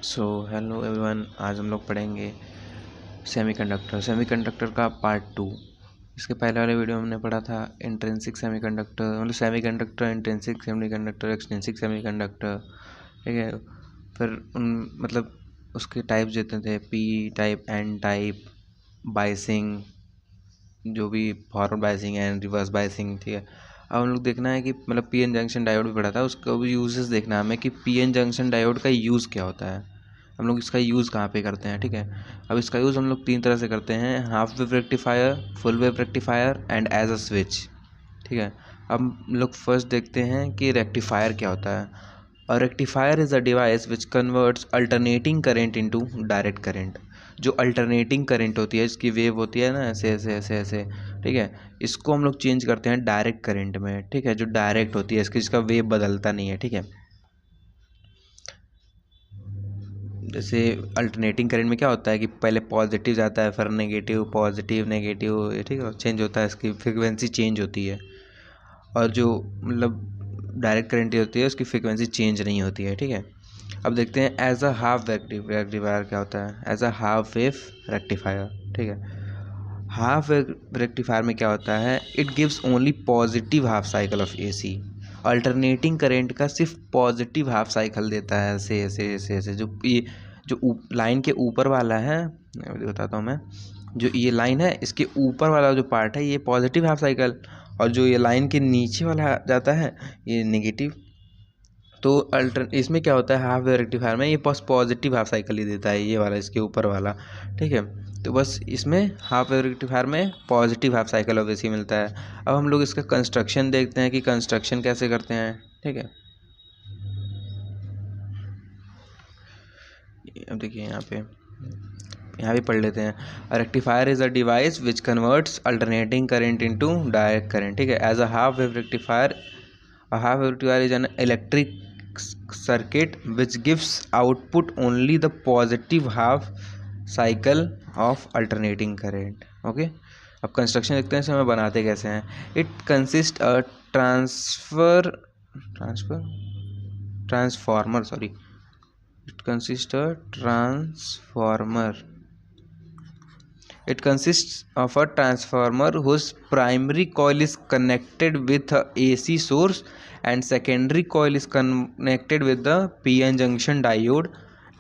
So hello everyone, आज हम लोग पढ़ेंगे सेमीकंडक्टर का पार्ट 2। इसके पहले वाले वीडियो में हमने पढ़ा था इंट्रिंसिक सेमीकंडक्टर, मतलब semiconductor, intrinsic semiconductor, extrinsic semiconductor. ठीक है। फिर मतलब उसके टाइप्स देते थे, P type, N type, biasing, जो भी forward biasing and reverse biasing. ठीक है। अब हम लोग देखना है कि मतलब पी एन जंक्शन डायोड भी पढ़ा था, उसका भी यूजेस देखना है हमें कि पी एन जंक्शन डायोड का यूज़ क्या होता है, हम लोग इसका यूज़ कहाँ पे करते हैं। ठीक है। अब इसका यूज़ हम लोग 3 तरह से करते हैं: half wave rectifier, full wave rectifier and as a switch. ठीक है। अब हम लोग फर्स्ट देखते हैं कि रेक्टिफायर क्या होता है। और rectifier is a device which converts alternating current into direct current. जो अल्टरनेटिंग करंट होती है, इसकी वेव होती है ना, ऐसे ऐसे ऐसे ऐसे। ठीक है। इसको हम लोग चेंज करते हैं डायरेक्ट करंट में। ठीक है। जो डायरेक्ट होती है इसकी, जिसका वेव बदलता नहीं है। ठीक है। जैसे अल्टरनेटिंग करंट में क्या होता है कि पहले पॉजिटिव जाता है, फिर नेगेटिव, पॉजिटिव नेगेटिव, ठीक है, चेंज होता है, इसकी फ्रीक्वेंसी चेंज होती है। और जो मतलब डायरेक्ट करंट होती है उसकी फ्रीक्वेंसी चेंज नहीं होती है। ठीक है। अब देखते हैं एज अ हाफ रेक्टिफायर क्या होता है। As a half wave rectifier. ठीक है। हाफ वेव रेक्टिफायर में क्या होता है, it gives only positive half cycle of AC. Alternating current का सिर्फ पॉजिटिव हाफ साइकिल देता है, ऐसे ऐसे ऐसे ऐसे। जो ये जो लाइन के ऊपर वाला है, बताता हूँ मैं, जो ये लाइन है इसके ऊपर वाला जो पार्ट है ये पॉजिटिव हाफ साइकिल, और जो ये लाइन के नीचे वाला जाता है ये नेगेटिव। तो इसमें क्या होता है, हाफ वेव रेक्टिफायर में ये पॉजिटिव हाफ साइकिल ही देता है, ये वाला इसके ऊपर वाला। ठीक है। तो बस इसमें हाफ वेव रेक्टिफायर में positive half cycle of AC मिलता है। अब हम लोग इसका कंस्ट्रक्शन देखते हैं कि कंस्ट्रक्शन कैसे करते हैं। ठीक है। अब देखिए यहाँ भी पढ़ लेते हैं। Rectifier is a device which converts alternating current into direct current. ठीक है। As a half wave rectifier, a half wave rectifier is an electric circuit which gives output only the positive half cycle of alternating current. Okay. अब construction देखते हैं, इसमें बनाते कैसे हैं। It consist a transformer sorry it consist a transformer It consists of a transformer whose primary coil is connected with a AC source and secondary coil is connected with the PN junction diode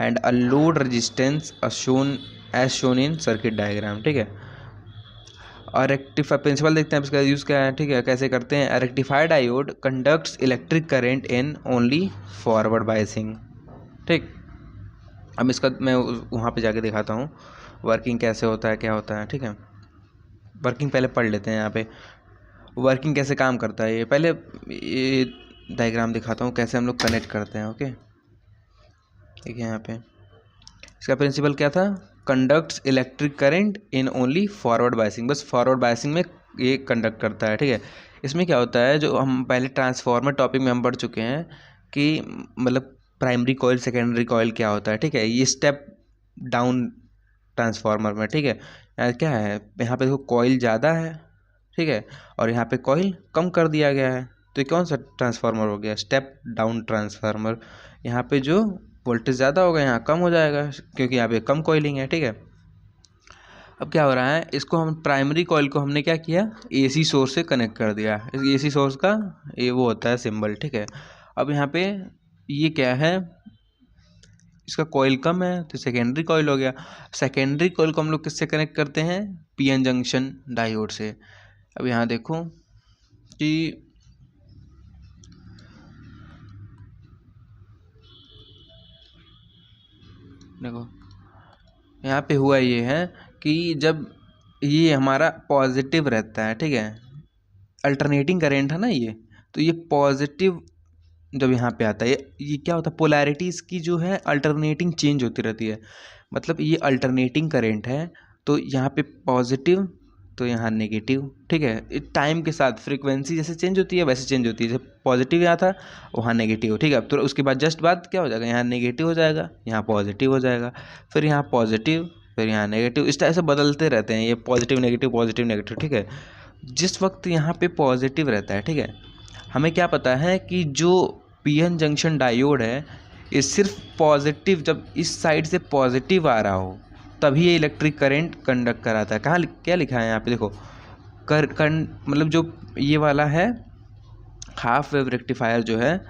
and a load resistance as shown in circuit diagram. ठीक है। और rectifier principal देखते हैं इसका use क्या है। ठीक है। कैसे करते हैं। Rectifier diode conducts electric current in only forward biasing. ठीक। अब इसका मैं वहाँ पे जाके दिखाता हूँ वर्किंग कैसे होता है, क्या होता है। ठीक है। वर्किंग पहले पढ़ लेते हैं। यहाँ पे वर्किंग कैसे काम करता है, ये पहले ये डायग्राम दिखाता हूँ कैसे हम लोग कनेक्ट करते हैं। ओके। ठीक है। यहाँ पे इसका प्रिंसिपल क्या था, conducts electric current in only forward biasing. बस फॉरवर्ड बायसिंग में ये कंडक्ट करता है। ठीक है। इसमें क्या होता है, जो हम पहले ट्रांसफॉर्मर टॉपिक में हम पढ़ चुके हैं कि मतलब प्राइमरी कॉइल, सेकेंडरी कॉइल क्या होता है। ठीक है। ये स्टेप डाउन ट्रांसफार्मर में। ठीक है। यहाँ क्या है, यहाँ पे देखो कॉइल ज़्यादा है। ठीक है। और यहाँ पे कॉइल कम कर दिया गया है, तो ये कौन सा ट्रांसफार्मर हो गया, स्टेप डाउन ट्रांसफार्मर। यहाँ पे जो वोल्टेज ज़्यादा होगा यहाँ कम हो जाएगा, क्योंकि यहाँ पे कम कॉइलिंग है। ठीक है। अब क्या हो रहा है, इसको हम प्राइमरी कॉइल को हमने क्या किया, एसी सोर्स से कनेक्ट कर दिया। इस एसी सोर्स का ये वो होता है सिंबल। ठीक है। अब यहाँ पे ये क्या है, इसका कॉइल कम है तो सेकेंडरी कॉइल हो गया। सेकेंडरी कॉइल को हम लोग किससे कनेक्ट करते हैं, पीएन जंक्शन डायोड से। अब यहाँ देखो कि देखो यहाँ पे हुआ ये है कि जब ये हमारा पॉजिटिव रहता है, ठीक है, अल्टरनेटिंग करेंट है ना ये, तो ये पॉजिटिव जब यहाँ पे आता है, ये क्या होता है, पोलैरिटी इसकी जो है अल्टरनेटिंग चेंज होती रहती है। मतलब ये अल्टरनेटिंग करेंट है, तो यहाँ पे पॉजिटिव तो यहाँ नेगेटिव। ठीक है। टाइम के साथ फ्रीक्वेंसी जैसे चेंज होती है वैसे चेंज होती है। जब पॉजिटिव यहाँ था वहाँ नेगेटिव। ठीक है। तो उसके बाद जस्ट बाद क्या हो जाएगा, यहाँ नेगेटिव हो जाएगा, यहाँ पॉजिटिव हो जाएगा, फिर यहाँ पॉजिटिव, फिर यहाँ नेगेटिव। इस तरह से बदलते रहते हैं ये, पॉजिटिव नेगेटिव पॉजिटिव नेगेटिव। ठीक है। जिस वक्त यहाँ पे पॉजिटिव रहता है, ठीक है, हमें क्या पता है कि जो पीएन जंक्शन डायोड है ये सिर्फ पॉजिटिव, जब इस साइड से पॉजिटिव आ रहा हो तभी ये इलेक्ट्रिक करंट कंडक्ट कराता है। कहाँ क्या लिखा है यहाँ पे देखो, मतलब जो ये वाला है हाफ वेव रेक्टिफायर जो है,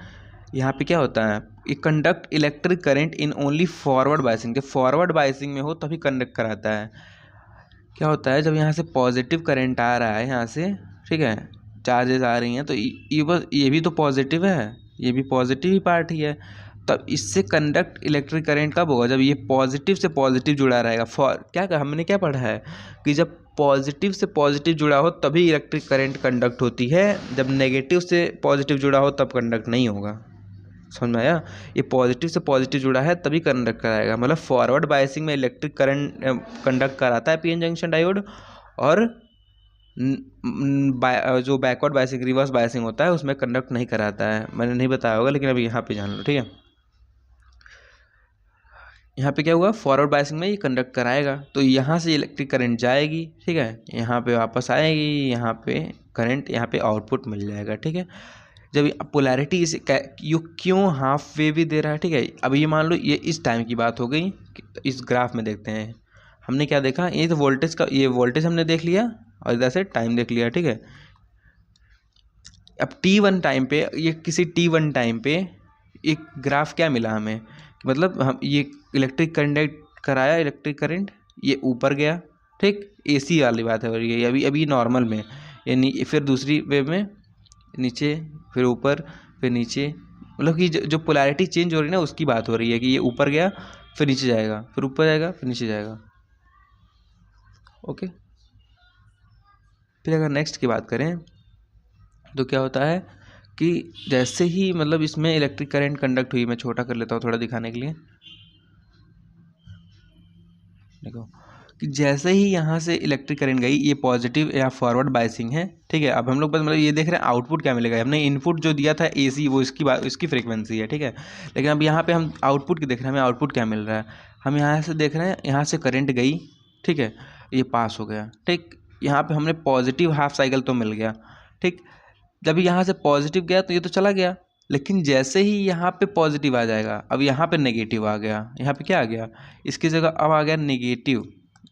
यहाँ पे क्या होता है, ये conduct electric current in only forward biasing, के फॉरवर्ड बायसिंग में हो तभी कंडक्ट कराता है। क्या होता है, जब यहाँ से पॉजिटिव करंट आ रहा है यहाँ से, ठीक है, चार्जेस आ रही हैं, तो ये भी तो पॉजिटिव है, ये भी पॉजिटिव ही पार्ट ही है, तब इससे कंडक्ट इलेक्ट्रिक करंट कब होगा, जब ये पॉजिटिव से पॉजिटिव जुड़ा रहेगा। हमने क्या पढ़ा है कि जब पॉजिटिव से पॉजिटिव जुड़ा हो तभी इलेक्ट्रिक करंट कंडक्ट होती है, जब नेगेटिव से पॉजिटिव जुड़ा हो तब कंडक्ट नहीं होगा। समझ में आया, ये पॉजिटिव से पॉजिटिव जुड़ा है तभी कंडक्ट कराएगा, मतलब फॉरवर्ड बायसिंग में इलेक्ट्रिक करंट कंडक्ट कराता है पीएन जंक्शन डायोड, और जो बैकवर्ड बायसिंग रिवर्स बायसिंग होता है उसमें कंडक्ट नहीं कराता है। मैंने नहीं बताया होगा लेकिन अभी यहाँ पे जान लो, ठीक है। यहाँ पे क्या हुआ, फॉरवर्ड बायसिंग में ये कंडक्ट कराएगा, तो यहाँ से इलेक्ट्रिक करंट जाएगी, ठीक है, यहाँ पे वापस आएगी, यहाँ पे करंट, यहाँ पे आउटपुट मिल जाएगा, ठीक है। जब पोलैरिटी इसे क्यों हाफ वेव भी दे रहा है, ठीक है। अब ये मान लो ये इस टाइम की बात हो गई, इस ग्राफ में देखते हैं हमने क्या देखा, ये तो वोल्टेज का, ये वोल्टेज हमने देख लिया और इधर से टाइम देख लिया, ठीक है। अब T1 टाइम पे, ये किसी T1 टाइम पे एक ग्राफ क्या मिला हमें, मतलब हम ये इलेक्ट्रिक करंट कराया, इलेक्ट्रिक करंट ये ऊपर गया, ठीक, AC वाली बात है, और ये अभी नॉर्मल में, यानी फिर दूसरी वेव में नीचे, फिर ऊपर, फिर नीचे, मतलब कि जो पोलैरिटी चेंज हो रही है ना उसकी बात हो रही है कि ये ऊपर गया फिर नीचे जाएगा, फिर ऊपर जाएगा फिर नीचे जाएगा, ओके। फिर अगर नेक्स्ट की बात करें तो क्या होता है कि जैसे ही मतलब इसमें इलेक्ट्रिक करंट कंडक्ट हुई, मैं छोटा कर लेता हूँ थोड़ा दिखाने के लिए, देखो कि जैसे ही यहाँ से इलेक्ट्रिक करंट गई, ये पॉजिटिव या फॉरवर्ड बायसिंग है, ठीक है। अब हम लोग बस मतलब ये देख रहे हैं आउटपुट क्या मिलेगा, हमने इनपुट जो दिया था AC वो इसकी फ्रीक्वेंसी है, ठीक है। लेकिन अब यहाँ पे हम आउटपुट की देख रहे हैं, हमें आउटपुट क्या मिल रहा है, हम यहाँ से देख रहे हैं, यहाँ से करंट गई, ठीक है, ये पास हो गया, ठीक, यहाँ पर हमने पॉजिटिव हाफ साइकिल तो मिल गया, ठीक। जब यहाँ से पॉजिटिव गया तो ये तो चला गया, लेकिन जैसे ही यहाँ पे पॉजिटिव आ जाएगा, अब यहाँ पे नेगेटिव आ गया, यहाँ पे क्या आ गया, इसकी जगह अब आ गया नेगेटिव,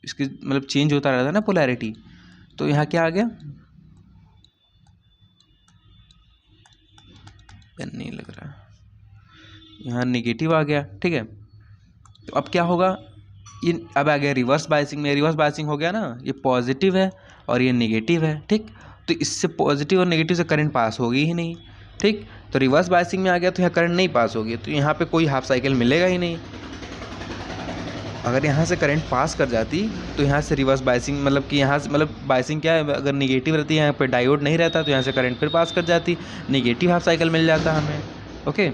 इसकी मतलब चेंज होता रहता है ना पोलैरिटी, तो यहाँ क्या आ गया, पेन नहीं लग रहा, यहाँ नेगेटिव आ गया, ठीक है। तो अब क्या होगा, ये अब आ गया रिवर्स बायसिंग में, रिवर्स बायसिंग हो गया ना, ये पॉजिटिव है और ये नेगेटिव है, ठीक, तो इससे पॉजिटिव और नेगेटिव से करंट पास होगी ही नहीं, ठीक। तो रिवर्स बायसिंग में आ गया तो यहाँ करंट नहीं पास होगी, तो यहाँ पे कोई हाफ साइकिल मिलेगा ही नहीं। अगर यहाँ से करंट पास कर जाती तो यहाँ से रिवर्स बायसिंग, मतलब कि यहाँ से मतलब बायसिंग क्या है, अगर नेगेटिव रहती है, यहाँ पे डायोड नहीं रहता तो यहाँ से करंट फिर पास कर जाती, नेगेटिव हाफ साइकिल मिल जाता हमें, ओके।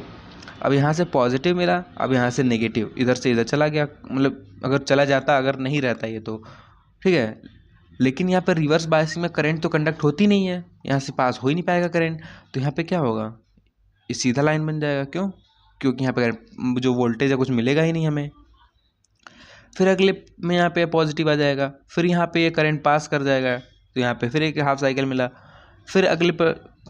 अब यहाँ से पॉजिटिव मिला, अब यहाँ से नेगेटिव इधर से इधर चला गया, मतलब अगर चला जाता, अगर नहीं रहता ये तो, ठीक है। लेकिन यहाँ पर रिवर्स बायसिंग में करंट तो कंडक्ट होती नहीं है, यहाँ से पास हो ही नहीं पाएगा करंट, तो यहाँ पे क्या होगा, ये सीधा लाइन बन जाएगा, क्यों, क्योंकि यहाँ पे जो वोल्टेज है कुछ मिलेगा ही नहीं हमें। फिर अगले में यहाँ पे पॉजिटिव आ जाएगा, फिर यहाँ पे ये करंट पास कर जाएगा, तो यहाँ पे फिर एक हाफ साइकिल मिला, फिर अगले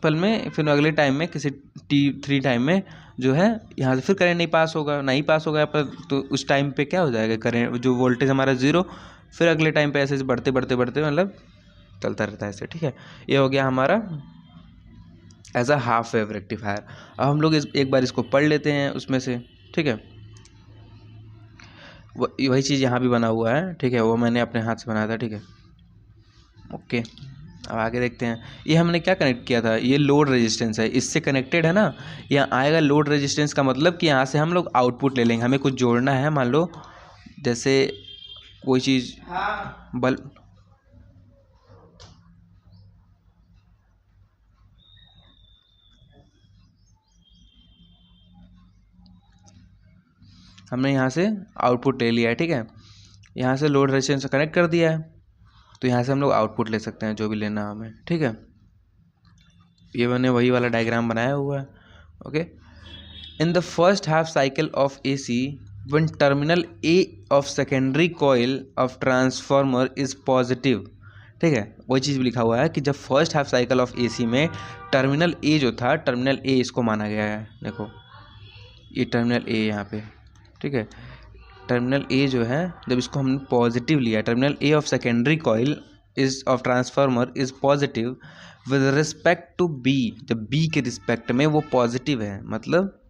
पल में, फिर अगले टाइम में किसी T3 टाइम में जो है यहाँ से फिर करंट नहीं पास होगा, नहीं पास होगा पर, तो उस टाइम पे क्या हो जाएगा, करंट जो वोल्टेज हमारा 0, फिर अगले टाइम पे ऐसे बढ़ते बढ़ते बढ़ते मतलब चलता रहता है ऐसे, ठीक है। ये हो गया हमारा as a half wave rectifier. अब हम लोग एक बार इसको पढ़ लेते हैं उसमें से, ठीक है। वही चीज़ यहाँ भी बना हुआ है, ठीक है, वो मैंने अपने हाथ से बनाया था, ठीक है, ओके। अब आगे देखते हैं, ये हमने क्या कनेक्ट किया था, ये लोड रेजिस्टेंस है, इससे कनेक्टेड है ना, यहाँ आएगा लोड रेजिस्टेंस का मतलब कि यहाँ से हम लोग आउटपुट ले लेंगे, हमें कुछ जोड़ना है, मान लो जैसे कोई चीज़ बल्ब, हमने यहाँ से आउटपुट ले लिया है, ठीक है, यहाँ से लोड रेजिस्टेंस से कनेक्ट कर दिया है, तो यहाँ से हम लोग आउटपुट ले सकते हैं जो भी लेना हमें, ठीक है। ये मैंने वही वाला डायग्राम बनाया हुआ है, okay. In the first half cycle of AC when terminal A of secondary coil of transformer is positive, ठीक है, वही चीज़ भी लिखा हुआ है कि जब first half cycle of AC में टर्मिनल A जो था, टर्मिनल A इसको माना गया है, देखो ये टर्मिनल ए यहाँ पे, ठीक है। टर्मिनल ए जो है जब इसको हमने पॉजिटिव लिया, terminal A of secondary coil is of transformer is positive with respect to B, जब बी के रिस्पेक्ट में वो पॉजिटिव है, मतलब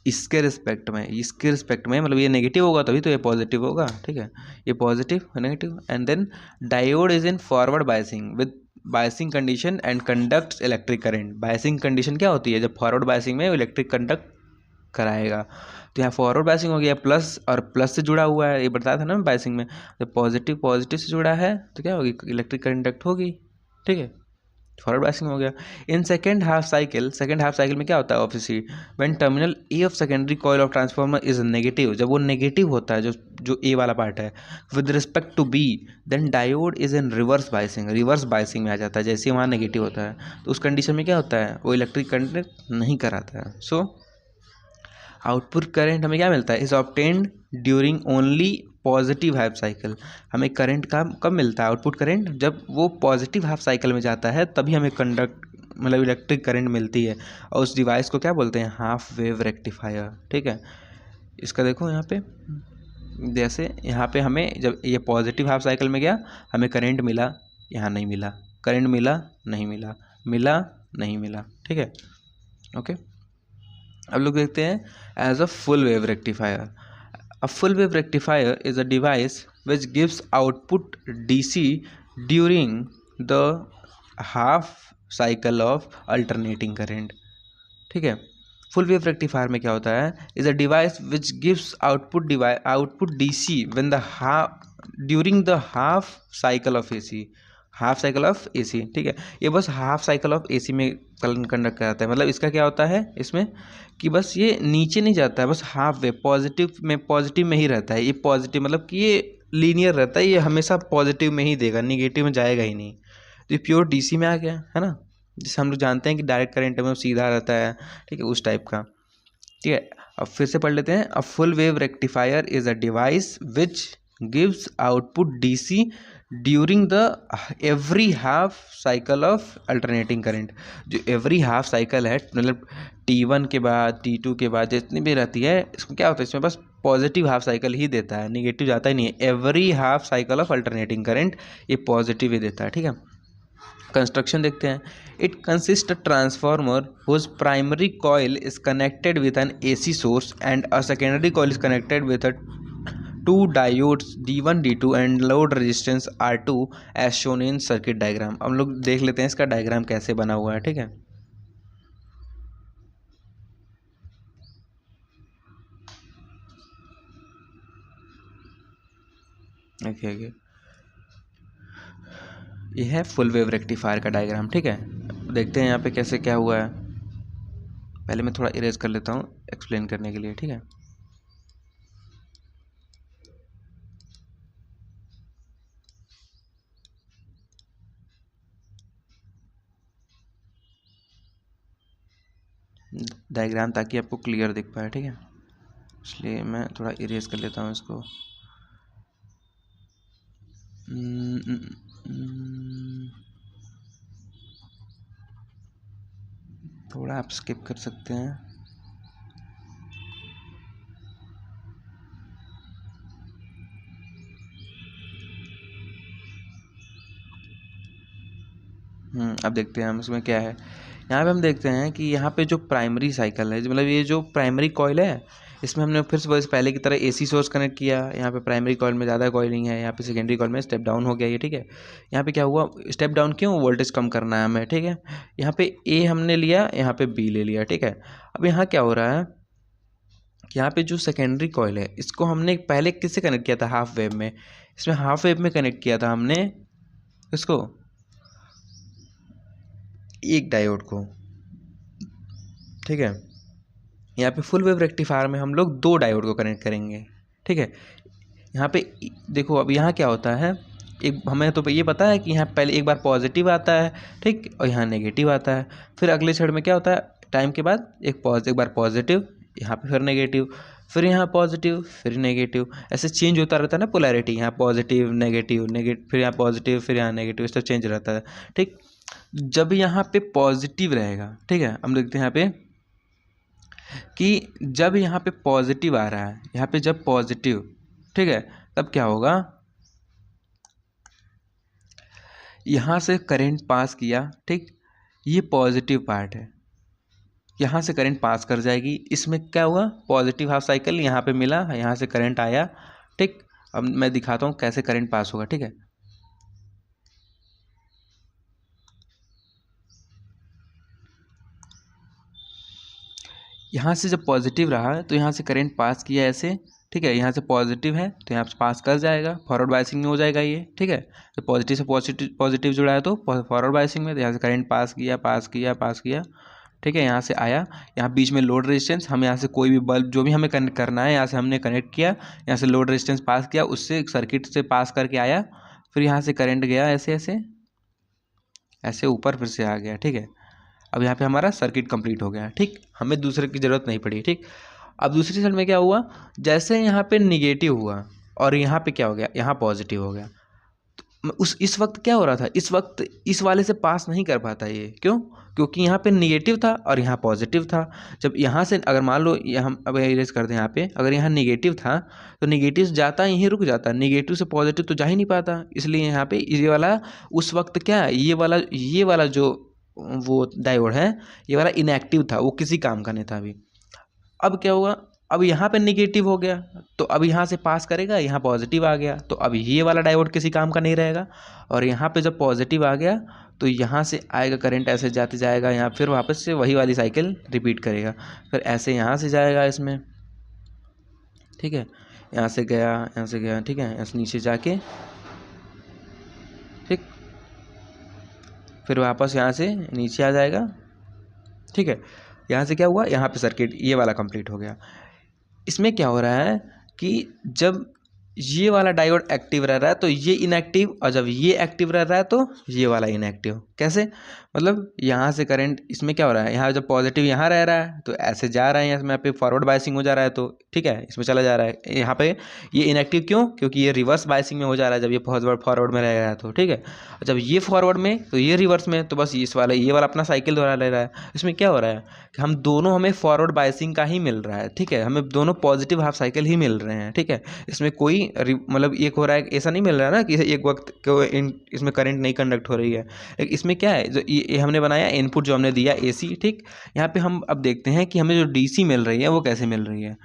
इसके रिस्पेक्ट में मतलब ये नेगेटिव होगा तभी तो ये पॉजिटिव होगा, ठीक है। ये पॉजिटिव और negative, and then diode is in forward biasing with biasing condition and conducts electric current. Biasing condition क्या होती है, जब फॉरवर्ड बायसिंग में इलेक्ट्रिक कंडक्ट कराएगा, तो यहाँ फॉरवर्ड बायसिंग हो गया प्लस, और प्लस से जुड़ा हुआ है, ये बताया था ना बायसिंग में, जब पॉजिटिव से जुड़ा है तो क्या होगी, इलेक्ट्रिक कंडक्ट होगी, ठीक है, फॉरवर्ड बायसिंग हो गया। इन सेकेंड हाफ साइकिल में क्या होता है, obviously when terminal A of secondary coil of transformer is negative, जब वो नेगेटिव होता है, जो ए वाला पार्ट है, with respect to B, then diode is in reverse biasing में आ जाता है, जैसे वहाँ नेगेटिव होता है, तो उस कंडीशन में क्या होता है, वो इलेक्ट्रिक कंडक्ट नहीं कराता है। सो आउटपुट करंट हमें क्या मिलता है, is obtained during only positive half cycle. हमें करंट का कब मिलता है, आउटपुट करंट, जब वो पॉजिटिव हाफ साइकिल में जाता है तभी हमें मतलब इलेक्ट्रिक करंट मिलती है, और उस डिवाइस को क्या बोलते हैं, हाफ वेव रेक्टिफायर, ठीक है। इसका देखो यहाँ पे, जैसे यहाँ पे हमें जब ये पॉजिटिव हाफ साइकिल में गया, हमें करंट मिला, यहाँ नहीं मिला, करंट मिला नहीं मिला, मिला नहीं मिला, ठीक है, ओके। अब लोग देखते हैं as a full wave rectifier. A full wave rectifier is a device which gives output DC during the half cycle of alternating current, ठीक है। फुल वेव रेक्टिफायर में क्या होता है, is a device which gives output DC when the during the half cycle of AC, ठीक है। ये बस हाफ साइकिल ऑफ एसी में कंडक्ट कराता है, मतलब इसका क्या होता है इसमें कि बस ये नीचे नहीं जाता है, बस हाफ वे पॉजिटिव में ही रहता है। ये पॉजिटिव मतलब कि ये लीनियर रहता है, ये हमेशा पॉजिटिव में ही देगा, निगेटिव में जाएगा ही नहीं, तो ये प्योर डीसी में आ गया है ना, जिसे हम लोग जानते हैं कि डायरेक्ट करंट में सीधा रहता है, ठीक है, उस टाइप का, ठीक है। अब फिर से पढ़ लेते हैं, अ full wave rectifier is a device which gives output DC during the every half cycle of alternating current. जो एवरी हाफ साइकिल है, मतलब T1 के बाद T2 के बाद जितनी भी रहती है, इसमें क्या होता है, इसमें बस पॉजिटिव हाफ साइकिल ही देता है, निगेटिव जाता ही नहीं है। Every half cycle of alternating current ये पॉजिटिव ही देता है, ठीक है। कंस्ट्रक्शन देखते हैं, it consist a transformer whose primary coil is connected with an AC source and a secondary coil is connected with a two diodes D1 D2 and load resistance R2 as shown in circuit diagram. हम लोग देख लेते हैं इसका diagram कैसे बना हुआ है, ठीक है। देखिए ये है फुल वेव रेक्टिफायर का डायग्राम, ठीक है। देखते हैं यहाँ पे कैसे क्या हुआ है। पहले मैं थोड़ा इरेज कर लेता हूँ एक्सप्लेन करने के लिए, ठीक है। डायग्राम ताकि आपको क्लियर दिख पाए, ठीक है, इसलिए मैं थोड़ा इरेज कर लेता हूँ इसको। थोड़ा आप स्किप कर सकते हैं। अब देखते हैं हम इसमें क्या है। यहाँ पे हम देखते हैं कि यहाँ पे जो प्राइमरी साइकिल है, मतलब ये जो प्राइमरी कॉइल है, इसमें हमने फिर से पहले की तरह AC सोर्स कनेक्ट किया। यहाँ पे प्राइमरी कॉइल में ज़्यादा कॉइलिंग है, यहाँ पे सेकेंडरी कॉइल में स्टेप डाउन हो गया ये, ठीक है। यहाँ पे क्या हुआ, स्टेप डाउन क्यों, वोल्टेज कम करना है हमें, ठीक है। यहाँ पे A हमने लिया, यहाँ पे B ले लिया, ठीक है। अब यहाँ क्या हो रहा है, यहाँ पे जो सेकेंडरी कॉइल है इसको हमने पहले किससे कनेक्ट किया था, हाफ वेव में। इसमें हाफ वेव में कनेक्ट किया था हमने इसको, एक डायोड को, ठीक है। यहाँ पे फुल वेव रेक्टिफायर में हम लोग दो डायोड को कनेक्ट करेंगे, ठीक है। यहाँ पे देखो अब यहाँ क्या होता है, एक हमें तो ये पता है कि यहाँ पहले एक बार पॉजिटिव आता है, ठीक, और यहाँ नेगेटिव आता है। फिर अगले क्षण में क्या होता है, टाइम के बाद एक बार पॉजिटिव, यहाँ पे फिर नेगेटिव, फिर यहाँ पॉजिटिव, फिर नेगेटिव, ऐसे चेंज होता रहता है ना पोलैरिटी, यहाँ पॉजिटिव नेगेटिव, फिर यहाँ पॉजिटिव, फिर यहाँ नेगेटिव, इस तरह चेंज रहता है, ठीक। जब यहाँ पे पॉजिटिव रहेगा, ठीक है, हम देखते हैं यहाँ पे कि जब यहाँ पे पॉजिटिव आ रहा है, यहाँ पे जब पॉजिटिव, ठीक है, तब क्या होगा, यहाँ से करंट पास किया, ठीक, ये पॉजिटिव पार्ट है, यहाँ से करंट पास कर जाएगी, इसमें क्या हुआ, पॉजिटिव हाफ साइकिल यहाँ पे मिला, यहाँ से करंट आया, ठीक। अब मैं दिखाता हूँ कैसे करंट पास होगा, ठीक है। यहाँ से जब पॉजिटिव रहा तो यहाँ से करंट पास किया ऐसे, ठीक है, यहाँ से पॉजिटिव है तो यहाँ से पास कर जाएगा, फॉरवर्ड बायसिंग में हो जाएगा ये, ठीक है। तो पॉजिटिव से पॉजिटिव जुड़ा है तो फॉरवर्ड बायसिंग में, तो यहाँ से करंट पास किया, ठीक है। यहाँ से आया, यहाँ बीच में लोड रेजिस्टेंस, हम यहाँ से कोई भी बल्ब जो भी हमें कनेक्ट करना है यहाँ से हमने कनेक्ट किया, यहाँ से लोड रेजिस्टेंस पास किया, उससे सर्किट से पास करके आया, फिर यहाँ से करंट गया ऐसे ऐसे ऐसे ऊपर, फिर से आ गया, ठीक है। अब यहाँ पे हमारा सर्किट कंप्लीट हो गया, ठीक, हमें दूसरे की ज़रूरत नहीं पड़ी, ठीक। अब दूसरी साइड में क्या हुआ, जैसे यहाँ पे निगेटिव हुआ और यहाँ पे क्या हो गया, यहाँ पॉजिटिव हो गया, तो इस वक्त क्या हो रहा था, इस वक्त इस वाले से पास नहीं कर पाता ये, क्यों, क्योंकि यहाँ पे निगेटिव था और यहाँ पॉजिटिव था। जब यहाँ से अगर मान लो ये हम अब इरेज कर दें, यहाँ पे अगर यहाँ निगेटिव था तो निगेटिव जाता यहीं रुक जाता, निगेटिव से पॉजिटिव तो जा ही नहीं पाता, इसलिए यहाँ पे ये वाला उस वक्त क्या है, ये वाला जो वो डायोड है, ये वाला इनएक्टिव था, वो किसी काम का नहीं था अभी। अब क्या हुआ, अब यहाँ पे निगेटिव हो गया तो अब यहाँ से पास करेगा, यहाँ पॉजिटिव आ गया तो अब ये वाला डायोड किसी काम का नहीं रहेगा, और यहाँ पे जब पॉजिटिव आ गया तो यहाँ से आएगा करंट, ऐसे जाते जाएगा, यहाँ फिर वापस से वही वाली साइकिल रिपीट करेगा, फिर ऐसे यहाँ से जाएगा इसमें, ठीक है, यहाँ से गया, ठीक है, ऐसे नीचे जाके, ठीक, फिर वापस यहाँ से नीचे आ जाएगा, ठीक है। यहाँ से क्या हुआ, यहाँ पे सर्किट ये वाला कंप्लीट हो गया। इसमें क्या हो रहा है कि जब ये वाला डायोड एक्टिव रह रहा है तो ये इनएक्टिव, और जब ये एक्टिव रह रहा है तो ये वाला इनएक्टिव। कैसे, मतलब यहाँ से करंट, इसमें क्या हो रहा है, यहाँ जब पॉजिटिव यहाँ रह रहा है तो ऐसे जा रहा है, इसमें यहाँ पे फॉरवर्ड बायसिंग हो जा रहा है, तो ठीक है, इसमें चला जा रहा है, यहाँ पे ये इनएक्टिव क्यों, क्योंकि ये रिवर्स बायसिंग में हो जा रहा है, जब ये फॉरवर्ड में रह रहा है तो ठीक है, जब ये फॉरवर्ड में तो ये रिवर्स में, तो बस ये वाला अपना साइकिल दोहरा ले रहा है। इसमें क्या हो रहा है कि हमें फॉरवर्ड बायसिंग का ही मिल रहा है, ठीक है, हमें दोनों पॉजिटिव हाफ साइकिल ही मिल रहे हैं, ठीक है। इसमें कोई मतलब एक हो रहा है, ऐसा नहीं मिल रहा है ना कि एक वक्त को इसमें करंट नहीं कंडक्ट हो रही है, लेकिन इसमें क्या है, जो ये हमने बनाया इनपुट जो हमने दिया AC, ठीक। यहाँ पे हम अब देखते हैं कि हमें जो DC मिल रही है वो कैसे मिल रही है।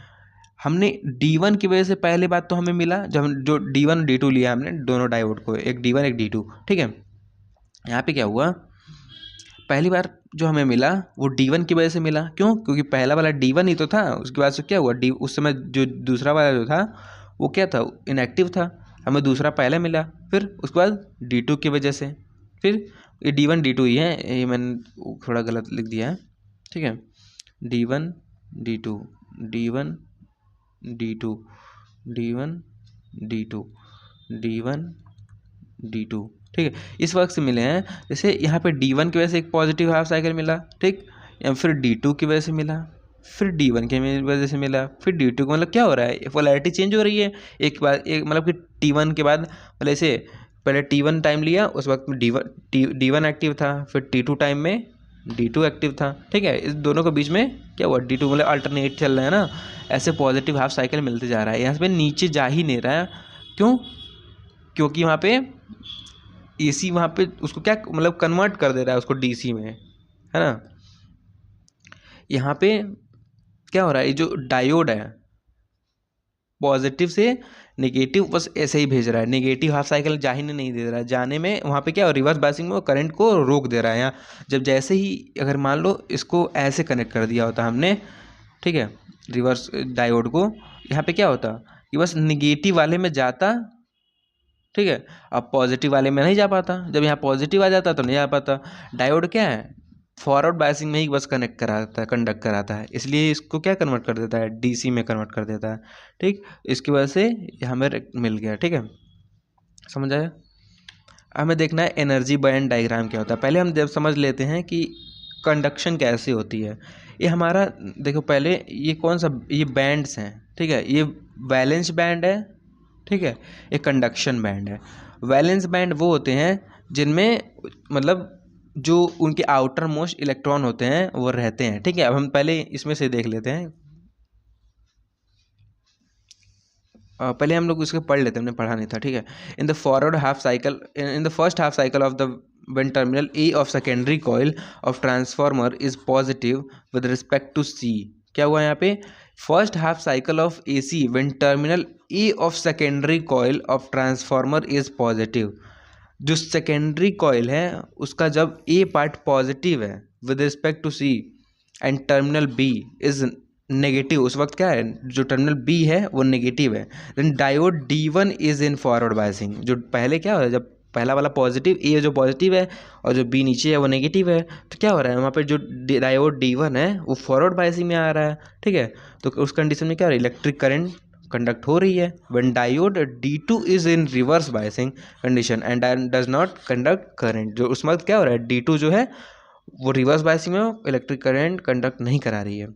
हमने D1 की वजह से पहले बात तो हमें मिला, जब हम जो D1 D2 लिया हमने दोनों डायोड को, एक D1 एक D2, ठीक है। यहाँ पे क्या हुआ, पहली बार जो हमें मिला वो D1 की वजह से मिला, क्यों, क्योंकि पहला वाला D1 ही तो था, उसके बाद से क्या हुआ, उस समय जो दूसरा वाला जो था वो क्या था, इनएक्टिव था, हमें दूसरा पहले मिला, फिर उसके बाद D2 की वजह से, फिर ये D1 D2 ही है, ये मैंने थोड़ा गलत लिख दिया है, ठीक है, D1 D2 D1 D2 D1 D2 D1 D2, ठीक है, इस वक्त से मिले हैं। जैसे यहाँ पे D1 की वजह से एक पॉजिटिव हाफ साइकिल मिला, ठीक, या फिर D2 की वजह से मिला, फिर D1 की वजह से मिला, फिर D2 को, मतलब क्या हो रहा है, पोलैरिटी चेंज हो रही है एक बार, एक मतलब कि T1 के बाद मतलब ऐसे पहले T1 टाइम लिया, उस वक्त में D1 एक्टिव था, फिर T2 टाइम में D2 एक्टिव था, ठीक है, इस दोनों के बीच में क्या हुआ, D2 मतलब अल्टरनेट चल रहा है ना, ऐसे पॉजिटिव हाफ साइकिल मिलते जा रहा है, यहाँ पे नीचे जा ही नहीं रहा है, क्यों, क्योंकि वहाँ पे AC वहाँ पे उसको क्या मतलब कन्वर्ट कर दे रहा है उसको DC में, है ना। यहाँ पे क्या हो रहा है, ये जो डायोड है पॉजिटिव से नेगेटिव बस ऐसे ही भेज रहा है, नेगेटिव हाफ साइकिल जा ही नहीं दे रहा है, जाने में वहाँ पे क्या रिवर्स बायसिंग में वो करंट को रोक दे रहा है। यहाँ जब जैसे ही अगर मान लो इसको ऐसे कनेक्ट कर दिया होता हमने, ठीक है, रिवर्स डायोड को, यहाँ पे क्या होता कि बस निगेटिव वाले में जाता, ठीक है, अब पॉजिटिव वाले में नहीं जा पाता, जब यहाँ पॉजिटिव आ जाता तो नहीं जा पाता। डायोड क्या है, फॉरवर्ड बायसिंग में ही बस कंडक्ट कराता है, इसलिए इसको क्या कन्वर्ट कर देता है, DC में कन्वर्ट कर देता है, ठीक, इसकी वजह से ये हमें मिल गया, ठीक है, समझ आया। हमें देखना है एनर्जी बैंड डायग्राम क्या होता है। पहले हम जब समझ लेते हैं कि कंडक्शन कैसे होती है। ये हमारा देखो पहले ये कौन सा, ये बैंड्स हैं, ठीक है, ये वैलेंस बैंड है, ठीक है, ये कंडक्शन बैंड है। वैलेंस बैंड वो होते हैं जिनमें मतलब जो उनके आउटर मोस्ट इलेक्ट्रॉन होते हैं वो रहते हैं, ठीक है। अब हम पहले इसमें से देख लेते हैं, पहले हम लोग इसको पढ़ लेते हैं, हमने पढ़ा नहीं था, ठीक है। In the forward half cycle, in the first half cycle of the when terminal A of secondary coil of transformer is positive with respect to C, क्या हुआ यहाँ पे, first half cycle of AC when terminal A of secondary coil of transformer is positive, जो secondary coil है उसका जब A part positive है with respect to C and terminal B is negative, उस वक्त क्या है, जो टर्मिनल B है वो नेगेटिव है, then diode D1 is in forward biasing. जो पहले क्या हो रहा है, जब पहला वाला पॉजिटिव, ए जो पॉजिटिव है और जो बी नीचे है वो नेगेटिव है, तो क्या हो रहा है वहाँ पे जो डायोड D1 है वो फॉरवर्ड बायसिंग में आ रहा है, ठीक है। तो उस कंडीशन में क्या हो रहा है, इलेक्ट्रिक करंट कंडक्ट हो रही है। When diode D2 is in reverse biasing condition and does not conduct current, जो उस वक्त क्या हो रहा है, D2 जो है वो रिवर्स बायसिंग में इलेक्ट्रिक करंट कंडक्ट नहीं करा रही है।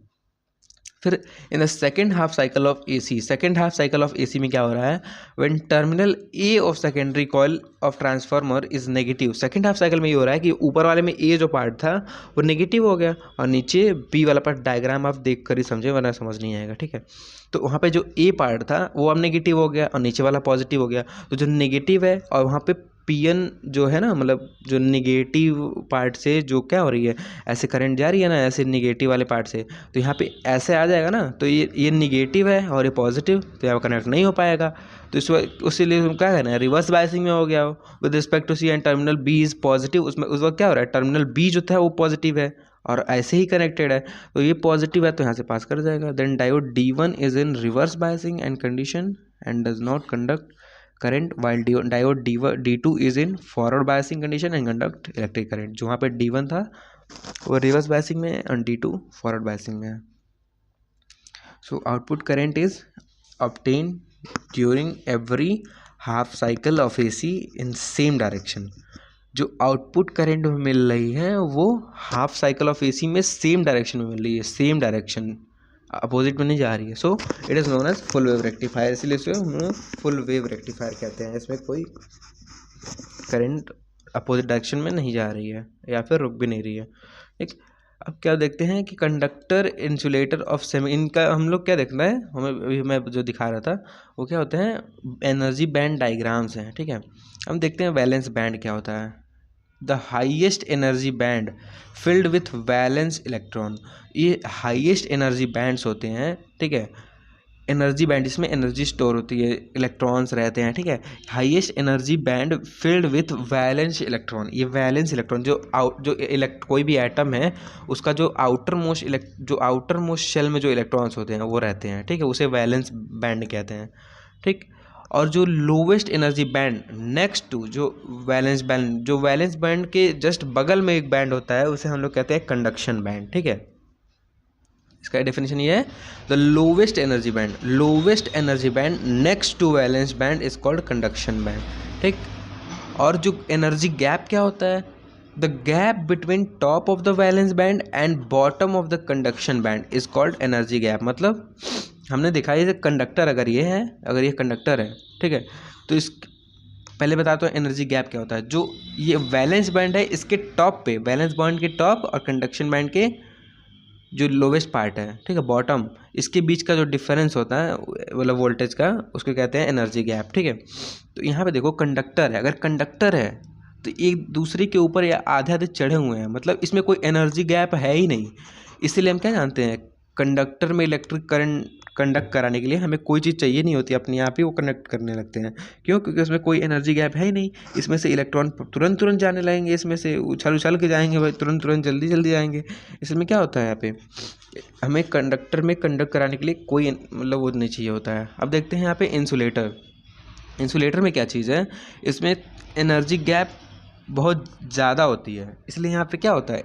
फिर in the second half cycle of AC, second half cycle of AC में क्या हो रहा है, when terminal A of secondary coil of transformer is negative, second half cycle में ये हो रहा है कि ऊपर वाले में A जो पार्ट था वो नेगेटिव हो गया और नीचे B वाला पार्ट, डायग्राम आप देख कर ही समझे वरना समझ नहीं आएगा, ठीक है। तो वहाँ पे जो A पार्ट था वो अब नेगेटिव हो गया और नीचे वाला पॉजिटिव हो गया, तो जो नेगेटिव है और वहाँ पे PN जो है ना, मतलब जो निगेटिव पार्ट से जो क्या हो रही है, ऐसे करंट जा रही है ना, ऐसे निगेटिव वाले पार्ट से, तो यहाँ पे ऐसे आ जाएगा ना, तो ये निगेटिव है और ये पॉजिटिव, तो यहाँ कनेक्ट नहीं हो पाएगा। तो इस वक्त उसीलिए हम क्या करना है, रिवर्स बायसिंग में हो गया हो with respect to C and terminal B is positive, उसमें उस वक्त क्या हो रहा है, टर्मिनल B जो था वो पॉजिटिव है और ऐसे ही कनेक्टेड है, तो ये पॉजिटिव है तो यहाँ से पास कर जाएगा। Then diode D1 is in reverse biasing and condition and does not conduct current while diode D2 is in forward biasing condition and conduct electric current, जो वहाँ पे D1 था वो रिवर्स बायसिंग में और D2 फॉरवर्ड बायसिंग में है। So output current is obtained during every half cycle of AC in same direction, जो आउटपुट करंट मिल रही है वो हाफ साइकिल ऑफ AC में सेम डायरेक्शन में मिल रही है, सेम डायरेक्शन, अपोजिट में नहीं जा रही है। So it is known as full wave rectifier, इसलिए इसे हम लोग फुल वेव रेक्टिफायर कहते हैं। इसमें कोई करंट अपोजिट डायरेक्शन में नहीं जा रही है या फिर रुक भी नहीं रही है, ठीक। अब क्या देखते हैं कि कंडक्टर इंसुलेटर ऑफ सेमी, इनका हम लोग क्या देखना है, हमें अभी मैं जो दिखा रहा था वो क्या होते हैं, एनर्जी बैंड डायग्राम्स हैं, ठीक है। हम देखते हैं वैलेंस बैंड क्या होता है, the highest energy band filled with valence electron, ये हाइएस्ट एनर्जी बैंड्स होते हैं, ठीक है। एनर्जी बैंड, इसमें एनर्जी स्टोर होती है, इलेक्ट्रॉन्स रहते हैं, ठीक है। Highest energy band filled with valence electron, ये वैलेंस इलेक्ट्रॉन कोई भी एटम है उसका जो आउटर मोस्ट शेल में जो इलेक्ट्रॉन्स होते हैं वो रहते हैं, ठीक है, उसे वैलेंस बैंड कहते हैं, ठीक। और जो lowest energy band next to जो वैलेंस बैंड के जस्ट बगल में एक बैंड होता है उसे हम लोग कहते हैं कंडक्शन बैंड, ठीक है। इसका डेफिनेशन ये है, the lowest energy band next to valence band is called conduction band, ठीक। और जो एनर्जी गैप क्या होता है, the gap between top of the valence band and bottom of the conduction band is called energy gap. मतलब हमने देखा ये कंडक्टर, अगर ये कंडक्टर है, ठीक है, तो इस पहले बताते हैं एनर्जी गैप क्या होता है। जो ये वैलेंस बैंड है इसके टॉप पे, वैलेंस बैंड के टॉप और कंडक्शन बैंड के जो लोवेस्ट पार्ट है, ठीक है, बॉटम, इसके बीच का जो डिफरेंस होता है मतलब वोल्टेज का, उसको कहते हैं एनर्जी गैप, ठीक है। तो यहाँ पे देखो कंडक्टर है, अगर कंडक्टर है तो एक दूसरे के ऊपर या आधे आधे चढ़े हुए हैं, मतलब इसमें कोई एनर्जी गैप है ही नहीं। इसीलिए हम क्या जानते हैं, कंडक्टर में इलेक्ट्रिक करंट कंडक्ट कराने के लिए हमें कोई चीज़ चाहिए नहीं होती, अपने आप ही वो कनेक्ट करने लगते हैं। क्यों? क्योंकि उसमें कोई एनर्जी गैप है ही नहीं, इसमें से इलेक्ट्रॉन तुरंत जाने लगेंगे, इसमें से उछल के जाएंगे भाई, तुरंत जल्दी जाएंगे। इसमें क्या होता है, यहाँ पे हमें कंडक्टर में कंडक्ट कराने के लिए कोई मतलब वो नहीं चाहिए होता है। अब देखते हैं यहाँ पे इंसुलेटर में क्या चीज़ है, इसमें एनर्जी गैप बहुत ज़्यादा होती है, इसलिए यहाँ पे क्या होता है,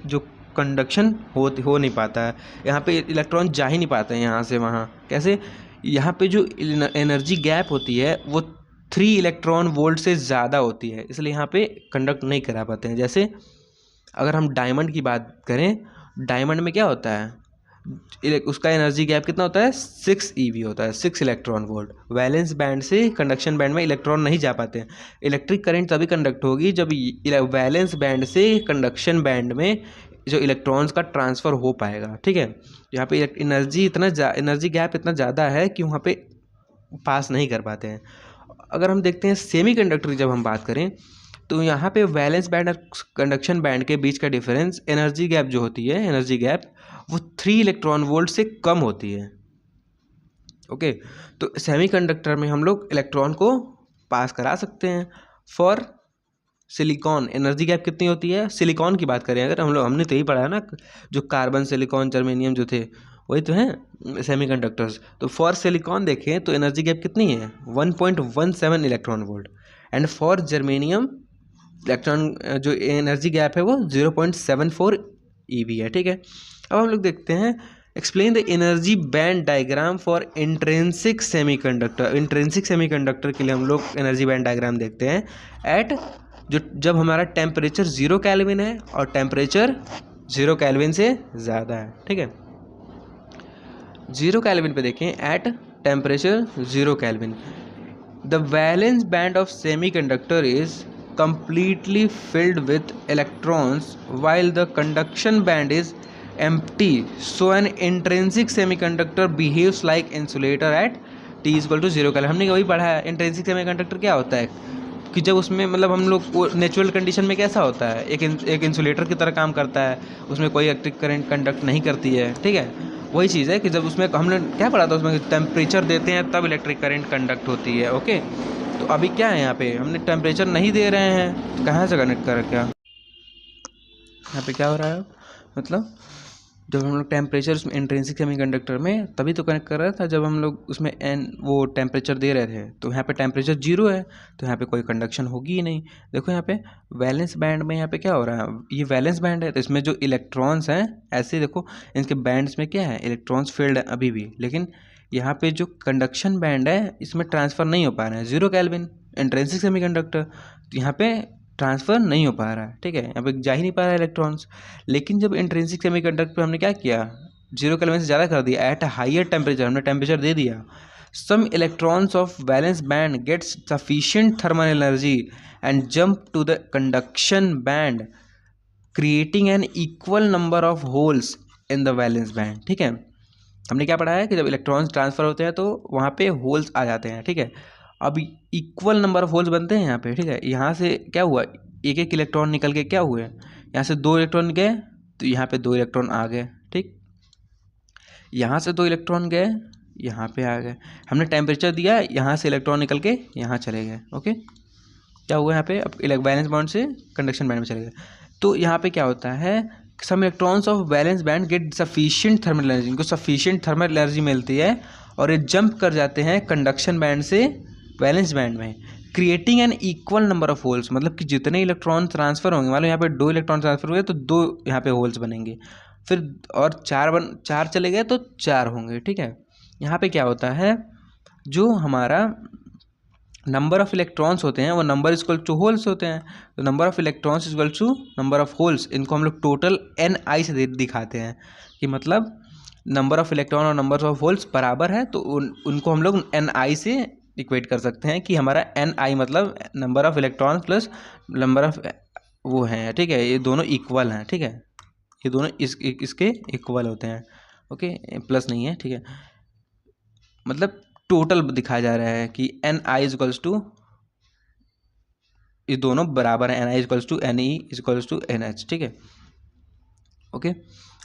जो कंडक्शन हो नहीं पाता है, यहाँ पे इलेक्ट्रॉन जा ही नहीं पाते हैं यहाँ से वहाँ। कैसे? यहाँ पे जो एनर्जी गैप होती है वो 3 इलेक्ट्रॉन वोल्ट से ज़्यादा होती है, इसलिए यहाँ पे कंडक्ट नहीं करा पाते हैं। जैसे अगर हम डायमंड की बात करें, डायमंड में क्या होता है, उसका एनर्जी गैप कितना होता है 6 eV होता है, 6 इलेक्ट्रॉन वोल्ट। वैलेंस बैंड से कंडक्शन बैंड में इलेक्ट्रॉन नहीं जा पाते हैं। इलेक्ट्रिक करंट तभी कंडक्ट होगी जब वैलेंस बैंड से कंडक्शन बैंड में जो इलेक्ट्रॉन्स का ट्रांसफ़र हो पाएगा, ठीक है। यहाँ पे एनर्जी गैप इतना ज़्यादा है कि वहाँ पे पास नहीं कर पाते हैं। अगर हम देखते हैं सेमीकंडक्टर की जब हम बात करें तो यहाँ पे वैलेंस बैंड और कंडक्शन बैंड के बीच का डिफरेंस एनर्जी गैप जो होती है, एनर्जी गैप वो 3 इलेक्ट्रॉन वोल्ट से कम होती है। ओके, तो सेमीकंडक्टर में हम लोग इलेक्ट्रॉन को पास करा सकते हैं। फॉर सिलिकॉन एनर्जी गैप कितनी होती है, सिलिकॉन की बात करें अगर हमने तो यही पढ़ा है ना, जो कार्बन, सिलिकॉन, जर्मेनियम जो थे वही तो हैं सेमीकंडक्टर्स। तो फॉर सिलिकॉन देखें तो एनर्जी गैप कितनी है 1.17 electron volt, and for germanium electron जो एनर्जी गैप है वो 0.74 eV है, ठीक है। अब हम लोग देखते हैं explain the energy band diagram for intrinsic semiconductor. Intrinsic semiconductor के लिए हम लोग एनर्जी बैंड डायग्राम देखते हैं एट जब हमारा टेम्परेचर 0 केल्विन है और टेम्परेचर 0 केल्विन से ज़्यादा है, ठीक है। 0 केल्विन पे देखें, at temperature 0 kelvin the valence band of semiconductor is completely filled with electrons while the conduction band is empty, so an intrinsic semiconductor behaves like insulator at T equal to 0 kelvin. हमने वही पढ़ा है intrinsic semiconductor क्या होता है कि जब उसमें मतलब हम लोग नेचुरल कंडीशन में कैसा होता है, एक इंसुलेटर की तरह काम करता है, उसमें कोई इलेक्ट्रिक करंट कंडक्ट नहीं करती है, ठीक है। वही चीज़ है कि जब उसमें हमने क्या पढ़ा था, उसमें टेम्परेचर देते हैं तब इलेक्ट्रिक करंट कंडक्ट होती है, ओके। तो अभी क्या है यहाँ पे हमने टेम्परेचर नहीं दे रहे हैं, तो कहाँ से कनेक्ट कर क्या यहाँ पे क्या हो रहा है, मतलब जब हम लोग टेम्परेचर उसमें इंट्रिंसिक सेमीकंडक्टर में तभी तो कनेक्ट कर रहा था जब हम लोग उसमें वो टेम्परेचर दे रहे थे। तो यहाँ पे टेम्परेचर 0 है तो यहाँ पे कोई कंडक्शन होगी ही नहीं। देखो यहाँ पे वैलेंस बैंड में यहाँ पे क्या हो रहा है, ये वैलेंस बैंड है तो इसमें जो इलेक्ट्रॉन्स हैं ऐसे देखो इनके बैंड्स में क्या है इलेक्ट्रॉन्स फील्ड है अभी भी, लेकिन यहाँ पे जो कंडक्शन बैंड है इसमें ट्रांसफ़र नहीं हो पा रहा है 0 केल्विन इंट्रिंसिक सेमीकंडक्टर, तो यहाँ पे ट्रांसफ़र नहीं हो पा रहा है, ठीक है। यहाँ पे जा ही नहीं पा रहा है इलेक्ट्रॉन्स। लेकिन जब इंट्रिंसिक सेमीकंडक्टर पे हमने क्या किया 0 केल्विन से ज़्यादा कर दिया एट हायर टेम्परेचर, हमने टेम्परेचर दे दिया, some electrons of valence band gets sufficient thermal energy and jump to the conduction band creating an equal number of holes in the valence band, ठीक है। हमने क्या पढ़ा है कि जब इलेक्ट्रॉन्स ट्रांसफ़र होते हैं तो वहाँ पे होल्स आ जाते हैं, ठीक है। अब इक्वल नंबर ऑफ होल्स बनते हैं यहाँ पे, ठीक है। यहाँ से क्या हुआ एक एक इलेक्ट्रॉन निकल के क्या हुए, यहाँ से 2 इलेक्ट्रॉन गए तो यहाँ पे 2 इलेक्ट्रॉन आ गए, ठीक। यहाँ से 2 इलेक्ट्रॉन गए यहाँ पे आ गए, हमने टेम्परेचर दिया यहाँ से इलेक्ट्रॉन निकल के यहाँ चले गए, ओके। क्या हुआ यहाँ पे अब वैलेंस बॉन्ड से कंडक्शन बैंड में चले गए। तो यहाँ पे क्या होता है some electrons of valence band get sufficient thermal energy, इनको सफिशिएंट थर्मल एनर्जी मिलती है और ये जंप कर जाते हैं कंडक्शन बैंड से वैलेंस बैंड में, creating an equal number of holes, मतलब कि जितने इलेक्ट्रॉन ट्रांसफ़र होंगे, मान लो यहाँ पे 2 इलेक्ट्रॉन ट्रांसफ़र हुए तो 2 यहाँ पे होल्स बनेंगे, फिर और 4 चले गए तो 4 होंगे, ठीक है। यहाँ पे क्या होता है जो हमारा नंबर ऑफ इलेक्ट्रॉन्स होते हैं वो नंबर इक्वल टू होल्स होते हैं, तो number of electrons equal to number of holes, इनको हम लोग टोटल NI से दिखाते हैं कि मतलब नंबर ऑफ इलेक्ट्रॉन और नंबर ऑफ होल्स बराबर है, तो उनको हम लोग NI से इक्वेट कर सकते हैं कि हमारा NI मतलब number of electrons plus number of वो हैं, ठीक है। ये दोनों इक्वल हैं, ठीक है, ये दोनों इसके इक्वल होते हैं, ओके, प्लस नहीं है, ठीक है। मतलब टोटल दिखाया जा रहा है कि NI इक्वल्स टू ये दोनों बराबर हैं, NI equals to NE equals to NH, ठीक है, ओके।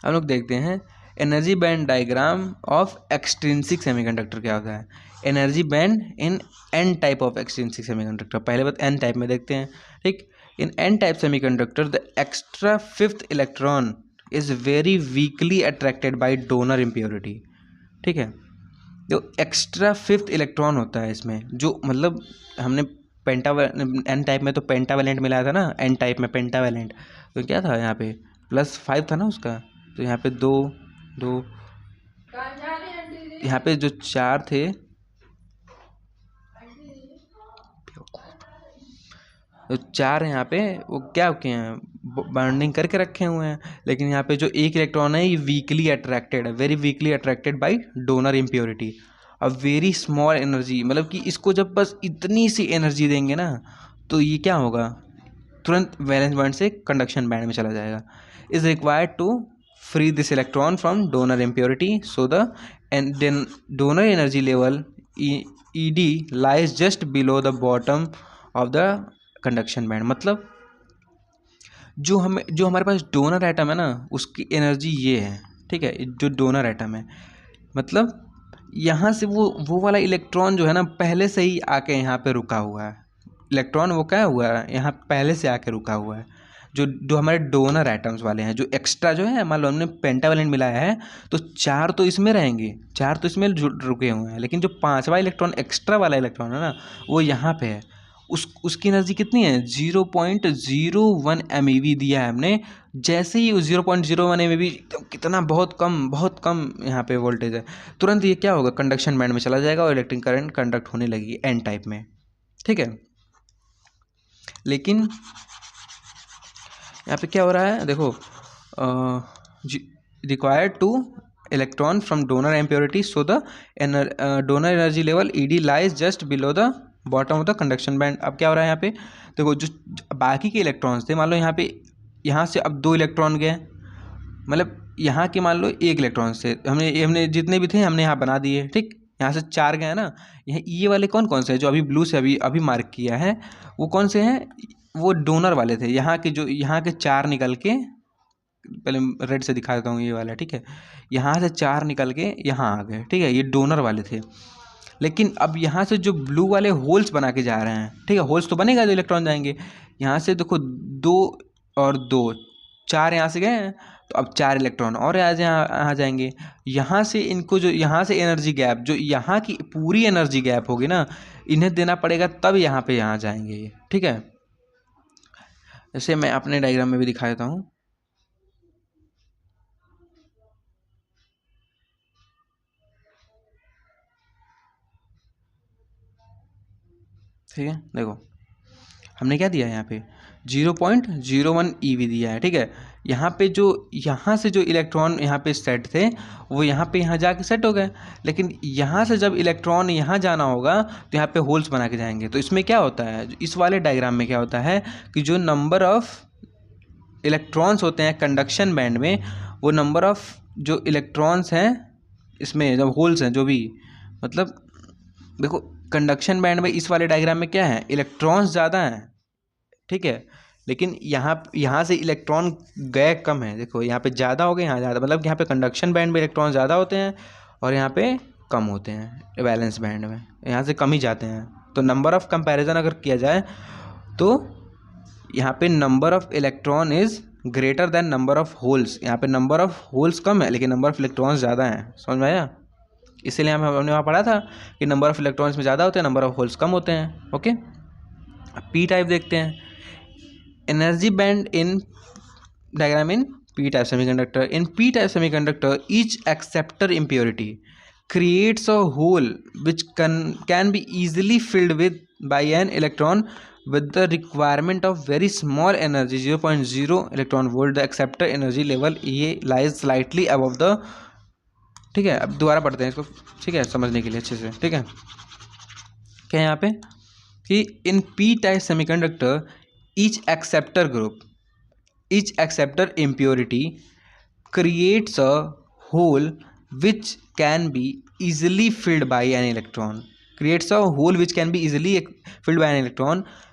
हम लोग देखते हैं energy band diagram of extrinsic semiconductor क्या होता है। Energy band in N type of extrinsic semiconductor, पहले बात N टाइप में देखते हैं, ठीक। In N type semiconductor the extra 5th electron is very weakly attracted by donor impurity, ठीक है। जो एक्स्ट्रा 5th इलेक्ट्रॉन होता है इसमें, जो मतलब हमने N टाइप में तो पेंटावेलेंट मिलाया था ना, N टाइप में पेंटावेलेंट, तो क्या था यहाँ पे +5 था ना उसका, तो यहाँ पे 2 2 यहाँ पे जो 4 थे तो 4 यहाँ पे वो क्या किए हैं, बॉन्डिंग करके रखे हुए हैं, लेकिन यहाँ पे जो एक इलेक्ट्रॉन है ये वीकली अट्रैक्टेड है, very weakly attracted by donor impurity. अब वेरी स्मॉल एनर्जी, मतलब कि इसको जब बस इतनी सी एनर्जी देंगे ना तो ये क्या होगा, तुरंत वैलेंस बैंड से कंडक्शन बैंड में चला जाएगा। Is required to free this electron from donor impurity, so the and then donor energy level ED lies just below the bottom of the conduction band. मतलब जो हमारे पास डोनर एटम है ना उसकी एनर्जी ये है, ठीक है, जो डोनर एटम है, मतलब यहाँ से वो वाला इलेक्ट्रॉन जो है ना पहले से ही आके यहाँ पे रुका हुआ है, इलेक्ट्रॉन वो क्या हुआ है यहाँ पहले से आके रुका हुआ है। जो हमारे डोनर एटम्स वाले हैं, जो एक्स्ट्रा जो है, मान लो हमने पेंटावैलेंट मिलाया है तो 4 तो इसमें रहेंगे, 4 तो इसमें रुके हुए हैं, लेकिन जो 5वां इलेक्ट्रॉन एक्स्ट्रा वाला इलेक्ट्रॉन है ना वो यहाँ पे है। उसकी एनर्जी कितनी है, 0.01 MeV दिया है हमने। जैसे ही 0.01 MeV, कितना बहुत कम यहाँ पे वोल्टेज है, तुरंत ये क्या होगा, कंडक्शन बैंड में चला जाएगा और इलेक्ट्रिक करंट कंडक्ट होने लगेगी एन टाइप में, ठीक है। लेकिन यहाँ पे क्या हो रहा है देखो, required two electron from donor impurity, so the donor energy level ED lies just below the bottom of the conduction band. अब क्या हो रहा है यहाँ पे देखो, जो बाकी के इलेक्ट्रॉन्स थे, मान लो यहाँ से अब 2 इलेक्ट्रॉन गए, मतलब यहाँ के मान लो 1 इलेक्ट्रॉन से हमने जितने भी थे हमने यहाँ बना दिए, ठीक। यहाँ से 4 गए ना, ये वाले कौन कौन से हैं जो अभी ब्लू से अभी मार्क किया है, वो कौन से हैं, वो डोनर वाले थे। यहाँ के 4 निकल के, पहले रेड से दिखा देता हूँ ये वाला, ठीक है, यहाँ से 4 निकल के यहाँ आ गए, ठीक है, ये डोनर वाले थे। लेकिन अब यहाँ से जो ब्लू वाले होल्स बना के जा रहे हैं, ठीक है, होल्स तो बनेगा जो इलेक्ट्रॉन जाएंगे, यहाँ से देखो 2 और 2, 4 यहाँ से गए हैं, तो अब 4 इलेक्ट्रॉन और यहाँ जाएंगे। यहाँ से इनको जो यहाँ से एनर्जी गैप, जो यहाँ की पूरी एनर्जी गैप होगी ना, इन्हें देना पड़ेगा, तब यहाँ जाएंगे ये, ठीक है। जैसे मैं अपने डायग्राम में भी दिखा देता हूँ, ठीक है। देखो हमने क्या दिया है यहाँ पे 0.01 EV दिया है, ठीक है। यहाँ से जो इलेक्ट्रॉन यहाँ पे सेट थे वो यहाँ जाके सेट हो गए, लेकिन यहाँ से जब इलेक्ट्रॉन यहाँ जाना होगा तो यहाँ पे होल्स बना के जाएंगे। तो इसमें क्या होता है, इस वाले डायग्राम में क्या होता है कि जो नंबर ऑफ इलेक्ट्रॉन्स होते हैं कंडक्शन बैंड में, वो नंबर ऑफ जो इलेक्ट्रॉन्स हैं इसमें, जब होल्स हैं जो भी, मतलब देखो कंडक्शन बैंड में इस वाले डायग्राम में क्या है, इलेक्ट्रॉन्स ज़्यादा हैं, ठीक है, लेकिन यहाँ से इलेक्ट्रॉन गए कम है। देखो यहाँ पे ज़्यादा हो गए, यहाँ ज़्यादा, मतलब यहाँ पे कंडक्शन बैंड में इलेक्ट्रॉन ज़्यादा होते हैं और यहाँ पे कम होते हैं वैलेंस बैंड में, यहाँ से कम ही जाते हैं। तो नंबर ऑफ कंपैरिजन अगर किया जाए तो यहाँ पे number of electron is greater than number of holes. यहाँ पे नंबर ऑफ होल्स कम है लेकिन नंबर ऑफ इलेक्ट्रॉन्स ज़्यादा हैं, समझ में आया। इसीलिए हमने वहाँ पढ़ा था कि नंबर ऑफ इलेक्ट्रॉन्स में ज़्यादा होते हैं, नंबर ऑफ होल्स कम होते हैं, ओके। अब पी टाइप देखते हैं, energy band in diagram in P type semiconductor. In P type semiconductor each acceptor impurity creates a hole which can be easily filled by an electron with the requirement of very small energy 0.0 electron volt. The acceptor energy level ये lies slightly above the, ठीक है। अब दोबारा पढ़ते हैं इसको, ठीक है, समझने के लिए अच्छे से, ठीक है। क्या है यहाँ पे कि in P type semiconductor each acceptor impurity creates a hole which can be easily filled by an electron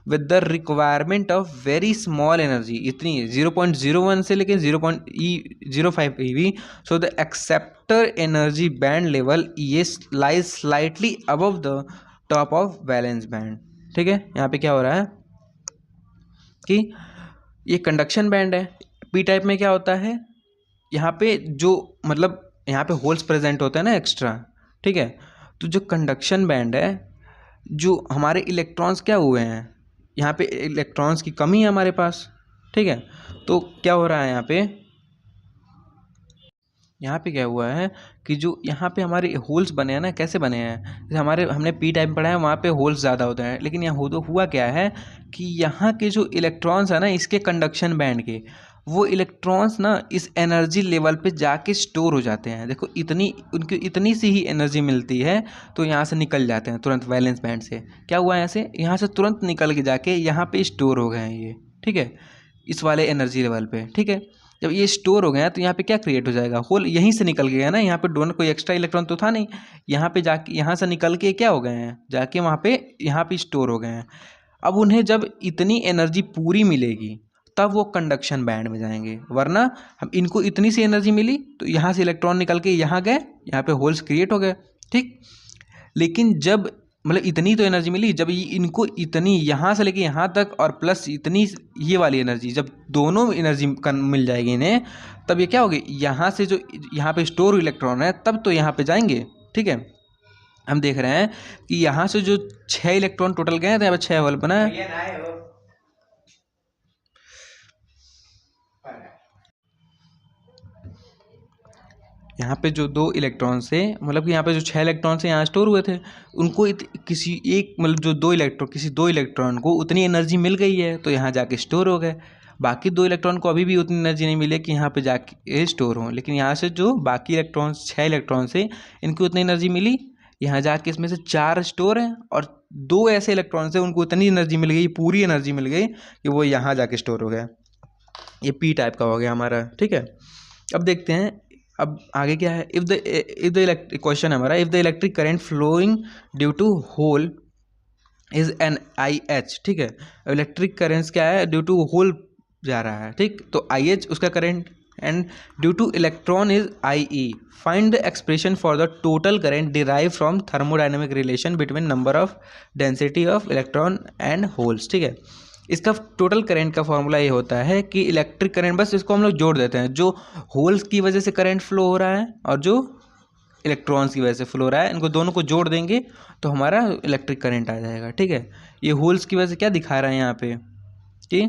with the requirement of very small energy, इतनी 0.01 से लेके 0.05 eV. So the acceptor energy band level lies slightly above the top of valence band, ठीक है। यहाँ पे क्या हो रहा है कि ये कंडक्शन बैंड है, पी टाइप में क्या होता है, यहाँ पे जो मतलब यहाँ पे होल्स प्रेजेंट होते हैं ना एक्स्ट्रा, ठीक है। तो जो कंडक्शन बैंड है, जो हमारे इलेक्ट्रॉन्स क्या हुए हैं, यहाँ पे इलेक्ट्रॉन्स की कमी है हमारे पास, ठीक है। तो क्या हो रहा है यहाँ पे यहाँ पे क्या हुआ है कि जो यहाँ पे हमारे होल्स बने हैं ना, कैसे बने हैं, जैसे हमने पी टाइप पढ़ा है वहाँ पे होल्स ज़्यादा होते हैं, लेकिन यहाँ हुआ क्या है कि यहाँ के जो इलेक्ट्रॉन्स है ना, इसके कंडक्शन बैंड के, वो इलेक्ट्रॉन्स ना इस एनर्जी लेवल पे जाके स्टोर हो जाते हैं। देखो उनकी इतनी सी ही एनर्जी मिलती है तो यहाँ से निकल जाते हैं तुरंत वैलेंस बैंड से। क्या हुआ यहाँ से तुरंत निकल के जाके यहाँ पे स्टोर हो गए हैं ये, ठीक है, इस वाले एनर्जी लेवल पे, ठीक है। जब ये स्टोर हो गया तो यहाँ पे क्या क्रिएट हो जाएगा, होल यहीं से निकल गया ना, यहाँ पे डोनर कोई एक्स्ट्रा इलेक्ट्रॉन तो था नहीं, यहाँ पे जाके यहाँ से निकल के क्या हो गए हैं, जाके यहाँ पे स्टोर हो गए हैं। अब उन्हें जब इतनी एनर्जी पूरी मिलेगी तब वो कंडक्शन बैंड में जाएंगे, वरना हम इनको इतनी सी एनर्जी मिली तो यहाँ से इलेक्ट्रॉन निकल के यहाँ गए, यहाँ पे होल्स क्रिएट हो गए, ठीक। लेकिन जब मतलब इतनी तो एनर्जी मिली, जब इनको इतनी यहाँ से लेके यहाँ तक और प्लस इतनी ये वाली एनर्जी, जब दोनों एनर्जी मिल जाएगी इन्हें, तब ये क्या होगी, यहाँ से जो यहाँ पे स्टोर इलेक्ट्रॉन है तब तो यहाँ पे जाएंगे, ठीक है। हम देख रहे हैं कि यहाँ से जो 6 इलेक्ट्रॉन टोटल गए थे, यहाँ पे 6 होल बना है। यहाँ पे जो 2 इलेक्ट्रॉन से, मतलब कि यहाँ पे जो 6 इलेक्ट्रॉन से यहाँ स्टोर हुए थे, उनको किसी एक मतलब जो किसी दो इलेक्ट्रॉन को उतनी एनर्जी मिल गई है तो यहाँ जाके स्टोर हो गए। बाकी 2 इलेक्ट्रॉन को अभी भी उतनी एनर्जी नहीं मिले कि यहाँ पे जाके स्टोर हो, लेकिन यहाँ से जो बाकी इलेक्ट्रॉन 6 इलेक्ट्रॉन से इनको उतनी एनर्जी मिली, यहाँ जाके इसमें से 4 स्टोर हैं और 2 ऐसे इलेक्ट्रॉन से उनको इतनी एनर्जी मिल गई, पूरी एनर्जी मिल गई कि वो यहाँ जाके स्टोर हो गया। ये पी टाइप का हो गया हमारा, ठीक है। अब देखते हैं अब आगे क्या है। इफ द इलेक्ट्रिक क्वेश्चन है हमारा, if the electric current flowing due to hole is N I H, ठीक है। इलेक्ट्रिक करेंट्स क्या है, ड्यू टू होल जा रहा है, ठीक, तो आई एच उसका current, and due two electron is I E. Find the expression for the total current derive from thermodynamic relation between number of density of electron and holes, ठीक है। इसका total current का formula ये होता है कि electric current, बस इसको हम लोग जोड़ देते हैं, जो होल्स की वजह से करंट फ्लो हो रहा है और जो इलेक्ट्रॉन्स की वजह से फ्लो हो रहा है, इनको दोनों को जोड़ देंगे तो हमारा इलेक्ट्रिक करंट आ जाएगा, ठीक है। ये होल्स की वजह से क्या दिखा रहा है यहाँ पे कि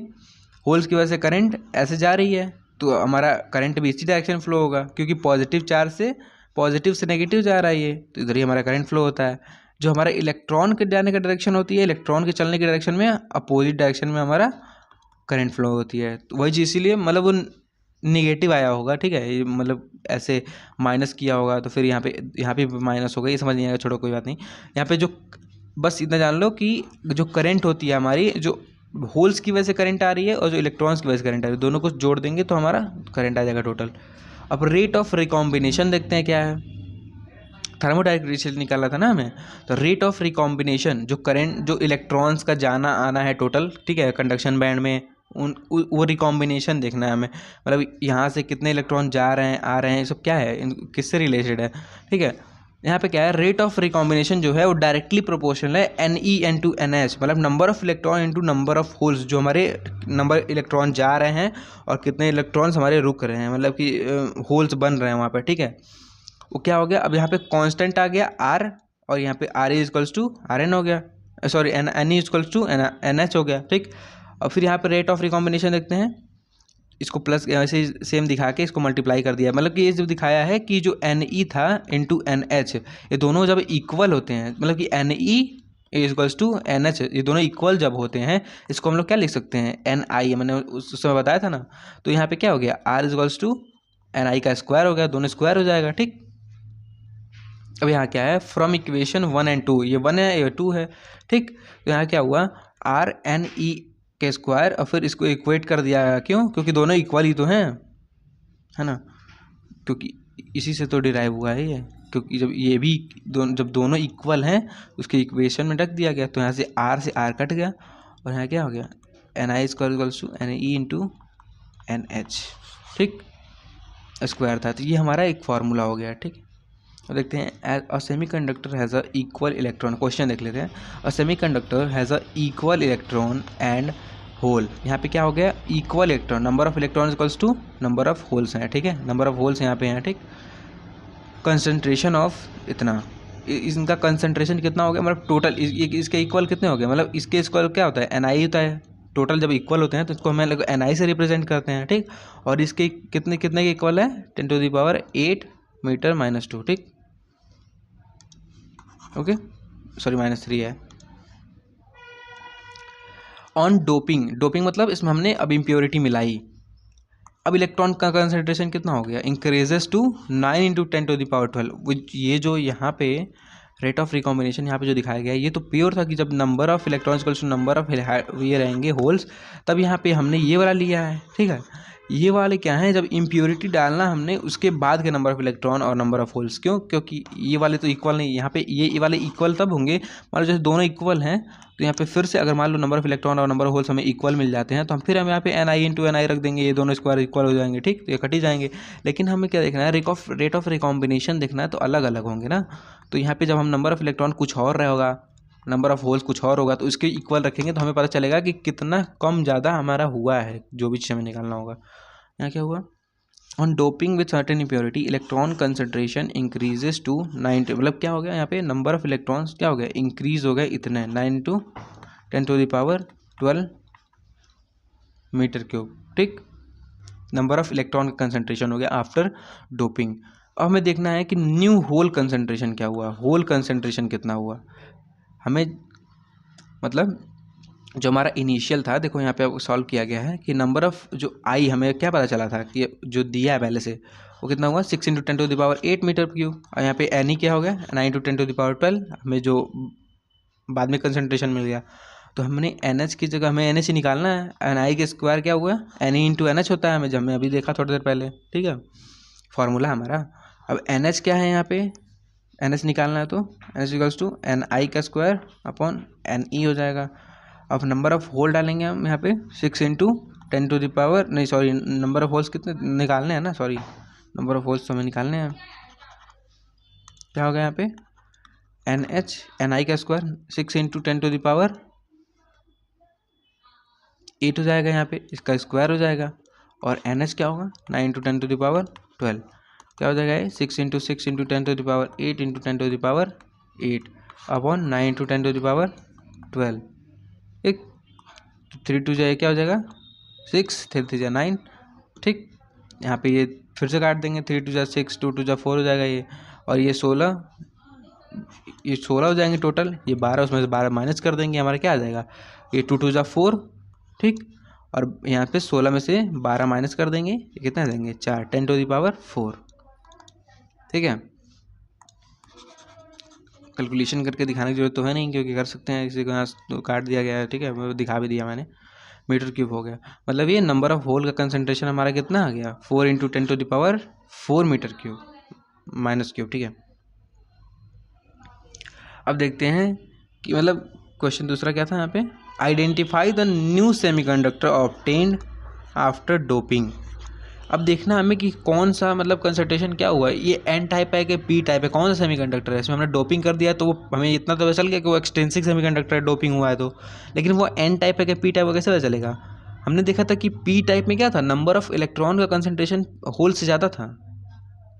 होल्स की वजह से करंट ऐसे जा रही है तो हमारा करंट भी इसी डायरेक्शन फ्लो होगा, क्योंकि पॉजिटिव से नेगेटिव जा रहा है ये, तो इधर ही हमारा करंट फ्लो होता है। जो हमारा इलेक्ट्रॉन के जाने का डायरेक्शन होती है, इलेक्ट्रॉन के चलने की डायरेक्शन में अपोजिट डायरेक्शन में हमारा करंट फ्लो होती है। तो वही चीज़ इसीलिए मतलब वो निगेटिव आया होगा, ठीक है, ये मतलब ऐसे माइनस किया होगा तो फिर यहाँ पे माइनस होगा, ये समझ नहीं आएगा, छोड़ो कोई बात नहीं। यहाँ पे जो बस इतना जान लो कि जो करंट होती है हमारी, जो होल्स की वजह से करंट आ रही है और जो इलेक्ट्रॉन्स की वजह से करंट आ रही है, दोनों को जोड़ देंगे तो हमारा करंट आ जाएगा टोटल। अब रेट ऑफ रिकॉम्बिनेशन देखते हैं क्या है। थर्मोडाइनमिक रिलेशन निकाला था ना हमें, तो रेट ऑफ रिकॉम्बिनेशन, जो करंट, जो इलेक्ट्रॉन्स का जाना आना है टोटल, ठीक है, कंडक्शन बैंड में, वो रिकॉम्बिनेशन देखना है हमें, मतलब यहाँ से कितने इलेक्ट्रॉन जा रहे हैं आ रहे हैं, ये सब क्या है, किससे रिलेटेड है, ठीक है। यहाँ पे क्या है, रेट ऑफ रिकॉम्बिनेशन जो है वो डायरेक्टली प्रोपोर्शनल है NE/NH, मतलब number of electron into number of holes, जो हमारे नंबर इलेक्ट्रॉन जा रहे हैं और कितने इलेक्ट्रॉन्स हमारे रुक रहे हैं, मतलब कि होल्स बन रहे हैं वहाँ पर, ठीक है। वो क्या हो गया, अब यहाँ पे कांस्टेंट आ गया R, और यहाँ पे RE इक्वल्स टू RN हो गया, sorry NE equals to NH हो गया, ठीक। और फिर यहाँ पे रेट ऑफ रिकॉम्बिनेशन देखते हैं, इसको प्लस ऐसे सेम दिखा के इसको मल्टीप्लाई कर दिया, मतलब कि ये जो दिखाया है कि जो NE था इंटू NH, ये दोनों जब इक्वल होते हैं, मतलब कि NE इक्वल्स टू NH, ये दोनों इक्वल जब होते हैं, इसको हम लोग क्या लिख सकते हैं, NI, मैंने उस समय बताया था ना। तो यहाँ पे क्या हो गया, R इक्वल्स टू NI का स्क्वायर हो गया, दोनों स्क्वायर हो जाएगा, ठीक। अब यहाँ क्या है, फ्रॉम इक्वेशन 1 और 2, ये 1 है ये 2 है, ठीक। तो यहाँ क्या हुआ, RNE के स्क्वायर, और फिर इसको इक्वेट कर दिया, क्यों, क्योंकि दोनों इक्वल ही तो हैं, है ना, क्योंकि इसी से तो डिराइव हुआ है ये, क्योंकि जब ये भी जब दोनों इक्वल हैं उसके इक्वेशन में रख दिया गया, तो यहाँ से R से R कट गया और यहाँ क्या हो गया, NI equals to NE into NH, ठीक, स्क्वायर था। तो ये हमारा एक फार्मूला हो गया, ठीक। तो देखते हैं, a semiconductor has a equal electron, question देख लेते हैं। A semiconductor has a equal electron and hole, यहाँ पे क्या हो गया, equal electron, number of electron equals to number of holes हैं, ठीक है, नंबर ऑफ होल्स यहाँ पे हैं, ठीक। कंसंट्रेशन ऑफ इतना, इनका कंसंट्रेशन कितना हो गया, मतलब टोटल इसके इक्वल कितने हो गए, मतलब इसके इक्वल क्या होता है, NI होता है, टोटल जब इक्वल होते हैं तो इसको हमें Ni से रिप्रेजेंट करते हैं, ठीक। और इसके कितने कितने के इक्वल है, 10⁻8 मीटर -2, ठीक। ओके, सॉरी -3 है। ऑन डोपिंग, डोपिंग मतलब इसमें हमने अब इम्प्योरिटी मिलाई। अब इलेक्ट्रॉन का कंसंट्रेशन कितना हो गया, इंक्रीजेस टू 9 × 10⁻12। ये जो यहाँ पे रेट ऑफ रिकॉम्बिनेशन यहाँ पे जो दिखाया गया है, ये तो प्योर था कि जब number of electrons equals to number of ये रहेंगे होल्स, तब यहाँ पे हमने ये वाला लिया है, ठीक है। ये वाले क्या है, जब इम्प्योरिटी डालना हमने उसके बाद के नंबर ऑफ इलेक्ट्रॉन और नंबर ऑफ होल्स, क्यों, क्योंकि ये वाले तो इक्वल नहीं, यहाँ पे ये वाले इक्वल तब होंगे मान लो जैसे दोनों इक्वल हैं, तो यहाँ पे फिर से अगर मान लो नंबर ऑफ इलेक्ट्रॉन और नंबर ऑफ होल्स हमें इक्वल मिल जाते हैं, तो हम फिर हम यहाँ पे Ni × Ni रख देंगे, ये दोनों स्क्वायर इक्वल हो जाएंगे, ठीक, तो ये कट ही जाएंगे। लेकिन हमें क्या देखना है, रेट ऑफ रिकॉम्बिनेशन देखना है, तो अलग अलग होंगे ना। तो यहाँ पे जब हम नंबर ऑफ इलेक्ट्रॉन कुछ और रहा होगा, नंबर ऑफ होल्स कुछ और होगा, तो इसके इक्वल रखेंगे तो हमें पता चलेगा कि कितना कम ज़्यादा हमारा हुआ है, जो भी चीज़ हमें निकालना होगा। यहाँ क्या हुआ, on doping with certain impurity electron concentration increases to 90, मतलब क्या हो गया यहाँ पे, नंबर ऑफ इलेक्ट्रॉन्स क्या हो गया, इंक्रीज हो गए इतने 9 × 10⁻12 मीटर क्यूब, ठीक। नंबर ऑफ इलेक्ट्रॉन का कंसंट्रेशन हो गया आफ्टर डोपिंग। अब हमें देखना है कि न्यू होल कंसंट्रेशन क्या हुआ, होल कंसंट्रेशन कितना हुआ। हमें मतलब जो हमारा इनिशियल था, देखो यहाँ पे सॉल्व किया गया है कि नंबर ऑफ जो आई हमें क्या पता चला था कि जो दिया है पहले से, वो कितना हुआ 6 × 10⁻8 मीटर क्यूब। और यहाँ पे Ni क्या हो गया 9 × 10⁻12, हमें जो बाद में कंसंट्रेशन मिल गया। तो हमने NH की जगह हमें NH ही निकालना है। Ni के स्क्वायर क्या हुआ, Ne × NH होता है, हमें जब मैं अभी देखा थोड़ी देर पहले, ठीक है, फॉर्मूला हमारा। अब NH क्या है, यहाँ पे NH निकालना है, तो NH = Ni का स्क्वायर अपॉन Ne हो जाएगा। अब नंबर ऑफ होल डालेंगे हम यहाँ पे 6 × 10⁻, नहीं सॉरी, नंबर ऑफ होल्स कितने निकालने हैं ना, सॉरी, नंबर ऑफ होल्स तो हमें निकालने हैं। क्या होगा यहाँ पे Ni का स्क्वायर 6 × 10⁻8 हो जाएगा, यहाँ पे इसका स्क्वायर हो जाएगा। और NH क्या होगा 9 × 10⁻12, क्या हो जाएगा, 6 × 6 × 10⁻8 × 10⁻8 अपॉन 9 × 10⁻12, एक 3 2 जाए क्या हो जाएगा 6, 3 3 9, ठीक। यहाँ पे ये फिर से काट देंगे, 3 2 6, 2 2 4 हो जाएगा ये। और ये 16 हो जाएंगे टोटल, ये 12, उसमें से 12 माइनस कर देंगे, हमारा क्या आ जाएगा, ये 2 2 4, ठीक। और यहाँ पे 16 में से 12 माइनस कर देंगे, ये कितना देंगे 4, 10⁻4, ठीक है। कैलकुलेशन करके दिखाने की जरूरत तो है नहीं, क्योंकि कर सकते हैं, किसी को यहाँ तो काट दिया गया है, ठीक है, वो दिखा भी दिया मैंने, मीटर क्यूब हो गया। मतलब ये नंबर ऑफ होल का कंसंट्रेशन हमारा कितना आ गया 4 × 10⁻4 मीटर क्यूब -क्यूब, ठीक है। अब देखते हैं कि मतलब क्वेश्चन दूसरा क्या था यहाँ पे, identify the new semiconductor obtained after doping. अब देखना हमें कि कौन सा मतलब कंसंट्रेशन क्या हुआ है, ये N टाइप है कि P टाइप है, कौन सा सेमीकंडक्टर है। इसमें हमने डोपिंग कर दिया तो वो हमें इतना तो पता चल गया कि वो एक्सटेंसिव सेमीकंडक्टर है, डोपिंग हुआ है तो। लेकिन वो N टाइप है कि P टाइप है, कैसे पता चलेगा। हमने देखा था कि P टाइप में क्या था, नंबर ऑफ इलेक्ट्रॉन का कंसंट्रेशन होल से ज़्यादा था,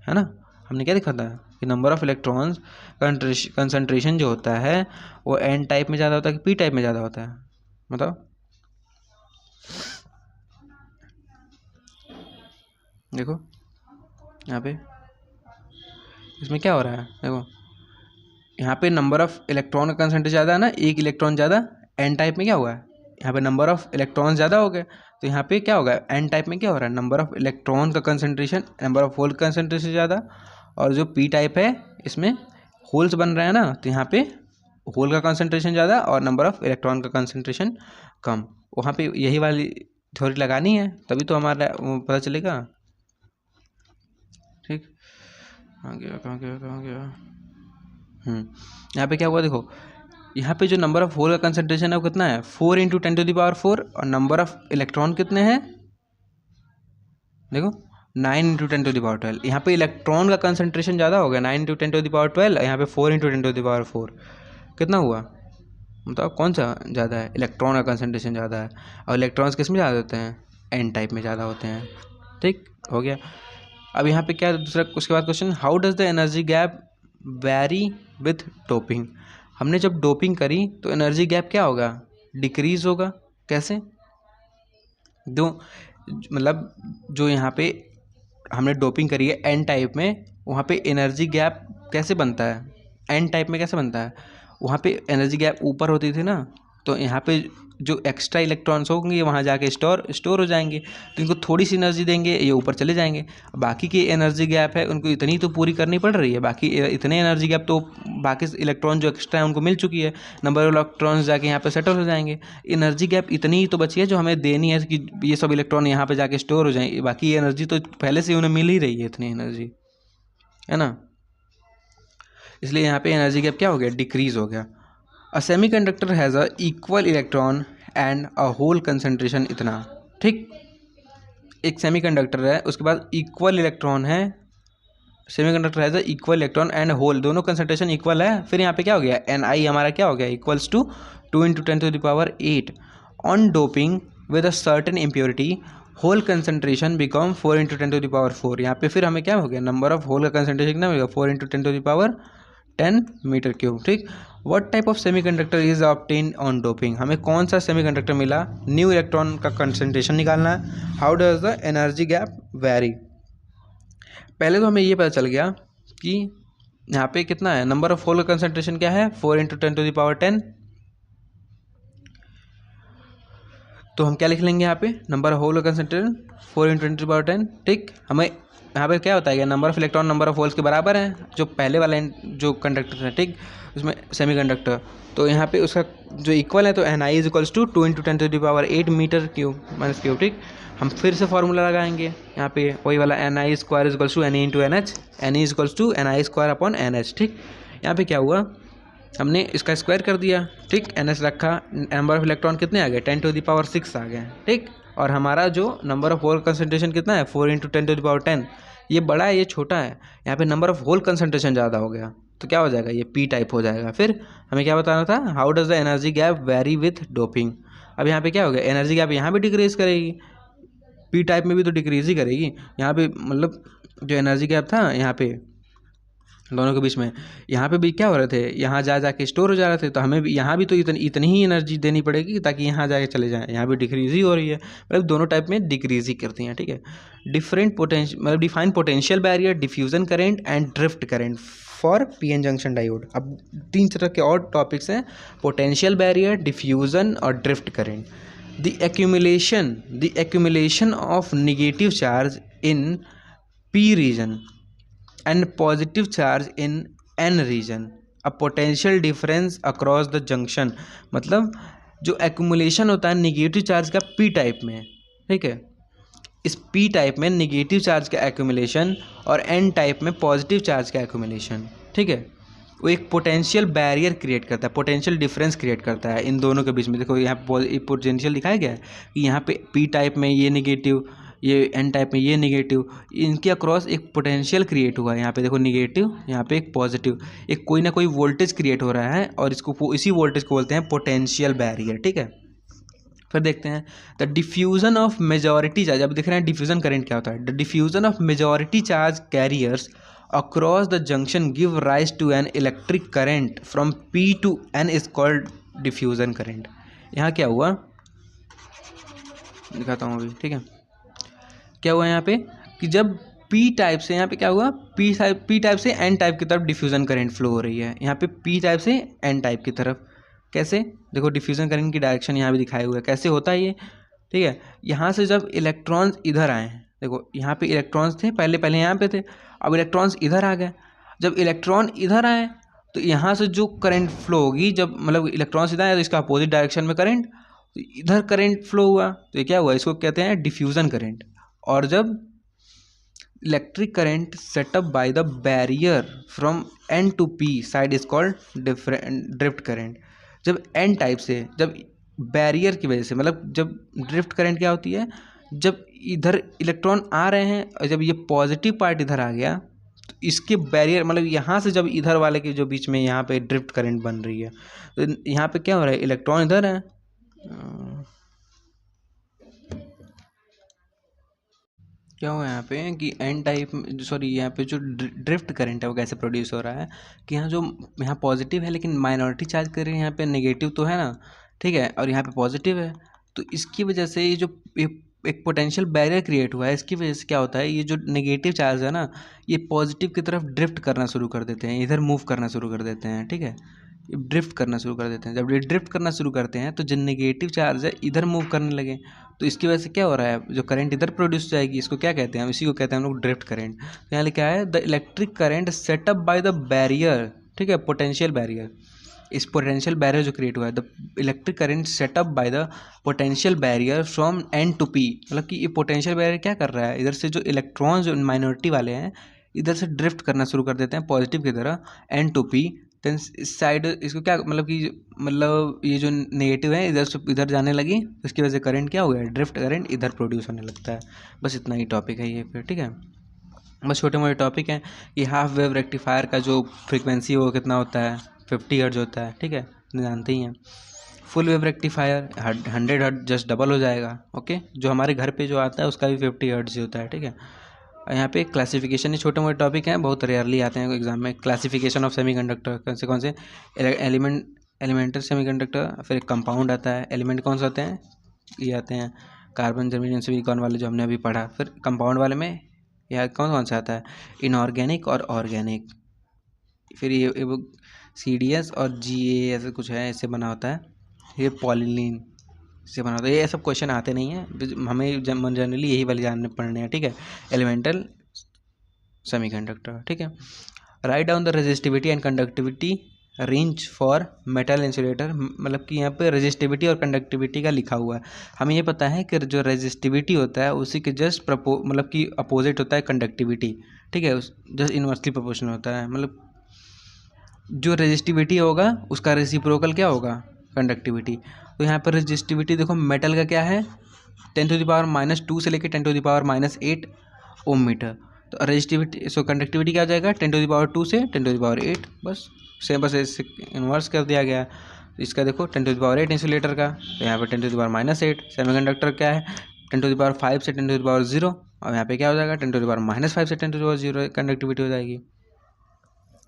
है ना। हमने क्या देखा था कि नंबर ऑफ इलेक्ट्रॉन्स कंसंट्रेशन जो होता है वो N टाइप में ज़्यादा होता है कि P टाइप में ज़्यादा होता है, बताओ। देखो यहाँ पे इसमें क्या हो रहा है, देखो यहाँ पे नंबर ऑफ इलेक्ट्रॉन का कंसंट्रेशन ज़्यादा है ना, एक इलेक्ट्रॉन ज़्यादा। N टाइप में क्या हुआ है, यहाँ पे नंबर ऑफ इलेक्ट्रॉन ज़्यादा हो गए, तो यहाँ पे क्या होगा N टाइप में क्या हो रहा है, नंबर ऑफ इलेक्ट्रॉन का concentration, number of hole concentration ज़्यादा। और जो P टाइप है इसमें होल्स बन रहे हैं ना, तो यहाँ पे होल का कंसंट्रेशन ज़्यादा और नंबर ऑफ इलेक्ट्रॉन का कंसंट्रेशन कम। वहाँ पे यही वाली थ्योरी लगानी है, तभी तो हमारा पता चलेगा, ठीक। कहाँ गया यहाँ पे क्या हुआ, देखो यहाँ पे जो नंबर ऑफ होल का कंसंट्रेशन है वो कितना है 4 × 10⁻4, और नंबर ऑफ इलेक्ट्रॉन कितने हैं, देखो 9 × 10⁻12। यहाँ पे इलेक्ट्रॉन का कंसंट्रेशन ज़्यादा हो गया 9 × 10⁻12, यहाँ पे 4 × 10⁻4 कितना हुआ, बताओ कौन सा ज़्यादा है, इलेक्ट्रॉन का कंसंट्रेशन ज़्यादा है। और इलेक्ट्रॉन्स किस में ज़्यादा होते हैं, N टाइप में ज़्यादा होते हैं, ठीक हो गया। अब यहाँ पे क्या दूसरा, उसके बाद question, how does the energy gap very with doping. हमने जब डोपिंग करी तो एनर्जी गैप क्या होगा, डिक्रीज होगा, कैसे, दो मतलब जो यहाँ पे हमने डोपिंग करी है एन टाइप में, वहाँ पे एनर्जी गैप कैसे बनता है, एन टाइप में कैसे बनता है, वहाँ पे एनर्जी गैप ऊपर होती थी ना, तो यहाँ पे जो एक्स्ट्रा इलेक्ट्रॉन्स होंगे वहाँ जाके स्टोर हो जाएंगे, तो इनको थोड़ी सी एनर्जी देंगे, ये ऊपर चले जाएंगे। बाकी की एनर्जी गैप है उनको इतनी तो पूरी करनी पड़ रही है, बाकी इतने एनर्जी गैप तो बाकी इलेक्ट्रॉन जो एक्स्ट्रा है उनको मिल चुकी है, नंबर ऑफ इलेक्ट्रॉन्स जाके यहाँ पे सेटल हो जाएंगे। एनर्जी गैप इतनी ही तो बची है जो हमें देनी है कि ये सब इलेक्ट्रॉन यहाँ पे जाके स्टोर हो जाएंगे, बाकी एनर्जी तो पहले से उन्हें मिल ही रही है इतनी एनर्जी, है ना। इसलिए यहाँ पे एनर्जी गैप क्या हो गया, डिक्रीज हो गया। A semiconductor has a equal electron and a hole concentration इतना, ठीक। एक सेमीकंडक्टर है, उसके बाद इक्वल इलेक्ट्रॉन है, semiconductor has a equal electron and hole, दोनों कंसंट्रेशन इक्वल है। फिर यहाँ पे क्या हो गया, एन आई हमारा क्या हो गया, equals to 2 × 10⁸ on doping with a certain impurity hole concentration become 4 × 10⁴। यहाँ पे फिर हमें क्या हो गया, नंबर ऑफ होल का कंसंट्रेशन कितना होगा, 4 × 10⁻10 मीटर क्यूब, ठीक। What type of semiconductor is obtain on doping, हमें कौन सा सेमीकंडक्टर मिला, न्यू इलेक्ट्रॉन का कंसंट्रेशन निकालना है। How does the energy gap very, पहले तो हमें ये पता चल गया कि यहाँ पे कितना है, नंबर ऑफ होल का कंसंट्रेशन क्या है, 4 × 10⁻10। तो हम क्या लिख लेंगे यहाँ पे, नंबर ऑफ होल का कंसंट्रेशन 4 × 10⁻10, ठीक। हमें यहाँ पे क्या होता है, number of electron number of holes के बराबर है, जो पहले वाला जो कंडक्टर है, ठीक, उसमें सेमीकंडक्टर, तो यहाँ पे उसका जो इक्वल है, तो N I is equals to 2 × 10⁸ metre cube minus cube, ठीक। हम फिर से फार्मूला लगाएंगे यहाँ पे वही वाला, N I square is equals to N E into N H, N E is equals to N I square upon N H, ठीक। यहाँ पे क्या हुआ, हमने इसका स्क्वायर कर दिया, ठीक, एन एच रखा, नंबर ऑफ इलेक्ट्रॉन कितने आ गए, 10⁻6 आ गए, ठीक। और हमारा जो नंबर ऑफ होल कंसंट्रेशन कितना है, 4 × 10⁻10, ये बड़ा है ये छोटा है, यहाँ पे नंबर ऑफ होल कंसंट्रेशन ज़्यादा हो गया, तो क्या हो जाएगा, ये पी टाइप हो जाएगा। फिर हमें क्या बताना था, how does the energy gap very with doping. अब यहाँ पे क्या हो गया, एनर्जी गैप यहाँ भी डिक्रीज करेगी, पी टाइप में भी तो डिक्रीज ही करेगी। यहाँ पे मतलब जो एनर्जी गैप था यहाँ पे दोनों के बीच में, यहाँ पे भी क्या हो रहे थे, यहाँ जा जाके स्टोर हो जा रहे थे, तो हमें भी यहाँ भी तो इतनी ही एनर्जी देनी पड़ेगी ताकि यहाँ जाके चले जाएँ, यहाँ भी डिक्रीज ही हो रही है, मतलब दोनों टाइप में डिक्रीज ही करती हैं, ठीक है। डिफरेंट पोटेंशियल मतलब define potential barrier, diffusion current and drift current for PN junction diode. अब 3 तरह के और टॉपिक्स हैं, पोटेंशियल बैरियर, डिफ्यूजन और drift current. The accumulation of negative charge in p region and positive charge in n region, a potential difference across the junction, मतलब जो accumulation होता है निगेटिव चार्ज का पी टाइप में, ठीक है, इस पी टाइप में निगेटिव चार्ज का एक्यूमुलेशन और एन टाइप में पॉजिटिव चार्ज का एक्यूमुलेशन, ठीक है, वो एक पोटेंशियल बैरियर क्रिएट करता है, पोटेंशियल डिफरेंस क्रिएट करता है इन दोनों के बीच में। देखो यहाँ पोटेंशियल दिखाया गया है कि यहाँ पे पी टाइप में ये नेगेटिव, ये एन टाइप में ये नेगेटिव, इनके अक्रॉस एक पोटेंशियल क्रिएट हुआ है। यहाँ पे देखो नेगेटिव, यहाँ पे एक पॉजिटिव, एक कोई ना कोई वोल्टेज क्रिएट हो रहा है और इसको इसी वोल्टेज को बोलते हैं पोटेंशियल बैरियर, ठीक है। फिर देखते हैं the diffusion of majority charge. अब देख रहे हैं डिफ्यूजन करंट क्या होता है। The diffusion of majority charge carriers across the junction give rise to an electric current from P to N is called diffusion current। यहाँ क्या हुआ दिखाता हूँ अभी, ठीक है। क्या हुआ यहाँ पे कि जब P टाइप से, यहाँ पे क्या हुआ, P टाइप से N टाइप की तरफ डिफ्यूजन करंट फ्लो हो रही है, यहाँ पे P टाइप से N टाइप की तरफ। कैसे, देखो डिफ्यूजन करंट की डायरेक्शन यहाँ भी दिखाए हुए है, कैसे होता है ये, ठीक है। यहाँ से जब इलेक्ट्रॉन्स इधर आए, देखो यहाँ पे इलेक्ट्रॉन्स थे पहले यहाँ पे थे, अब इलेक्ट्रॉन्स इधर आ गए। जब इलेक्ट्रॉन इधर आए तो यहाँ से जो करंट फ्लो होगी, जब मतलब इलेक्ट्रॉन्स इधर आए तो इसका अपोजिट डायरेक्शन में करंट, तो इधर करंट फ्लो हुआ, तो ये क्या हुआ, इसको कहते हैं डिफ्यूजन करंट। और जब electric current setup by the barrier from N to P side is called drift current. जब एन टाइप से, जब बैरियर की वजह से, मतलब जब ड्रिफ्ट करंट क्या होती है, जब इधर इलेक्ट्रॉन आ रहे हैं और जब ये पॉजिटिव पार्ट इधर आ गया तो इसके बैरियर, मतलब यहाँ से जब इधर वाले के जो बीच में यहाँ पे ड्रिफ्ट करंट बन रही है, तो यहाँ पे क्या हो रहा है, इलेक्ट्रॉन इधर है, क्या हुआ यहाँ पे कि एन टाइप, सॉरी यहाँ पे जो ड्रिफ्ट करंट है वो कैसे प्रोड्यूस हो रहा है कि यहाँ जो यहाँ पॉजिटिव है लेकिन माइनॉरिटी चार्ज कर रही है, यहाँ पे नेगेटिव तो है ना, ठीक है, और यहाँ पे पॉजिटिव है, तो इसकी वजह से ये जो एक पोटेंशियल बैरियर क्रिएट हुआ है, इसकी वजह से क्या होता है, ये जो नेगेटिव चार्ज है ना, ये पॉजिटिव की तरफ ड्रिफ्ट करना शुरू कर देते हैं, इधर मूव करना शुरू कर देते हैं, ठीक है, ड्रिफ्ट करना शुरू कर देते हैं। जब ये ड्रिफ्ट करना शुरू करते हैं तो जो नेगेटिव चार्ज है इधर मूव करने लगे, तो इसकी वजह से क्या हो रहा है, जो करंट इधर प्रोड्यूस जाएगी, इसको क्या कहते हैं, इसी को कहते हैं हम लोग ड्रिफ्ट करंट। तो यहाँ लिखा है the electric current setup by the barrier, ठीक है, पोटेंशियल बैरियर। इस पोटेंशियल बैरियर जो क्रिएट हुआ है, the electric current setup by the potential barrier from N to P, मतलब कि ये पोटेंशियल बैरियर क्या कर रहा है, इधर से जो इलेक्ट्रॉन्स जो माइनॉरिटी वाले हैं इधर से ड्रिफ्ट करना शुरू कर देते हैं पॉजिटिव की तरह एन टू पी। देन इस साइड इसको क्या मतलब कि मतलब ये जो नेगेटिव है इधर से इधर जाने लगी, इसकी वजह से करंट क्या हो गया, ड्रिफ्ट करंट इधर प्रोड्यूस होने लगता है। बस इतना ही टॉपिक है ये फिर, ठीक है, बस छोटे मोटे टॉपिक हैं। कि हाफ वेव रेक्टिफायर का जो फ्रीक्वेंसी वो कितना होता है, 50 हर्ट्ज होता है, ठीक है, जानते ही हैं। Full wave rectifier 100 hertz just double हो जाएगा, ओके, जो हमारे घर पे जो आता है उसका भी 50 हर्ट्ज होता है, ठीक है। यहाँ पे क्लासिफिकेशन, ये छोटे मोटे टॉपिक हैं, बहुत रेयरली आते हैं एग्जाम में। क्लासिफिकेशन ऑफ सेमीकंडक्टर, कौन से एलिमेंट, एलिमेंटल सेमीकंडक्टर, फिर एक कंपाउंड आता है, एलिमेंट कौन से होते हैं, ये आते हैं कार्बन, जर्मेनियम, सिलिकॉन वाले जो हमने अभी पढ़ा। फिर कंपाउंड वाले में यह कौन कौन सा आता है, इनऑर्गेनिक और ऑर्गेनिक। फिर ये वो CDS और GA ऐसे कुछ है, इससे बना होता है। ये पॉलीलीन से बना होता है। ये सब क्वेश्चन आते नहीं हैं हमें, जनरली यही वाले जानने पढ़ने हैं, ठीक है, एलिमेंटल सेमीकंडक्टर, ठीक है। Write down the resistivity and conductivity range for metal insulator, मतलब कि यहाँ पे रेजिस्टिविटी और कंडक्टिविटी का लिखा हुआ है। हमें ये पता है कि जो रेजिस्टिविटी होता है उसी के जस्ट मतलब कि अपोजिट होता है कंडक्टिविटी, ठीक है, जस्ट इन्वर्सली प्रोपोर्शनल होता है। मतलब जो रेजिस्टिविटी होगा उसका रेसिप्रोकल क्या होगा, कंडक्टिविटी। तो यहाँ पर रेजिस्टिविटी देखो मेटल का क्या है, 10⁻⁻2 से लेकर 10⁻⁻8 ओम मीटर। तो रेजिस्टिविटी सो कंडक्टिविटी क्या आ जाएगा, 10⁻2 से 10⁻8, बस सेम, बस इससे इन्वर्स कर दिया गया। इसका देखो 10⁻8 इंसुलेटर का, तो यहाँ पर 10⁻8। सेमीकंडक्टर क्या है, 10⁵ से 10⁻0, और यहाँ पे क्या हो जाएगा 10⁻5 से 10⁻0 कंडक्टिविटी हो जाएगी।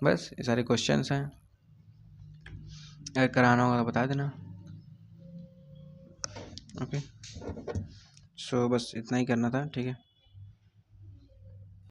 बस ये सारे क्वेश्चंस हैं, अगर कराना होगा तो बता देना, ओके। सो बस इतना ही करना था, ठीक है।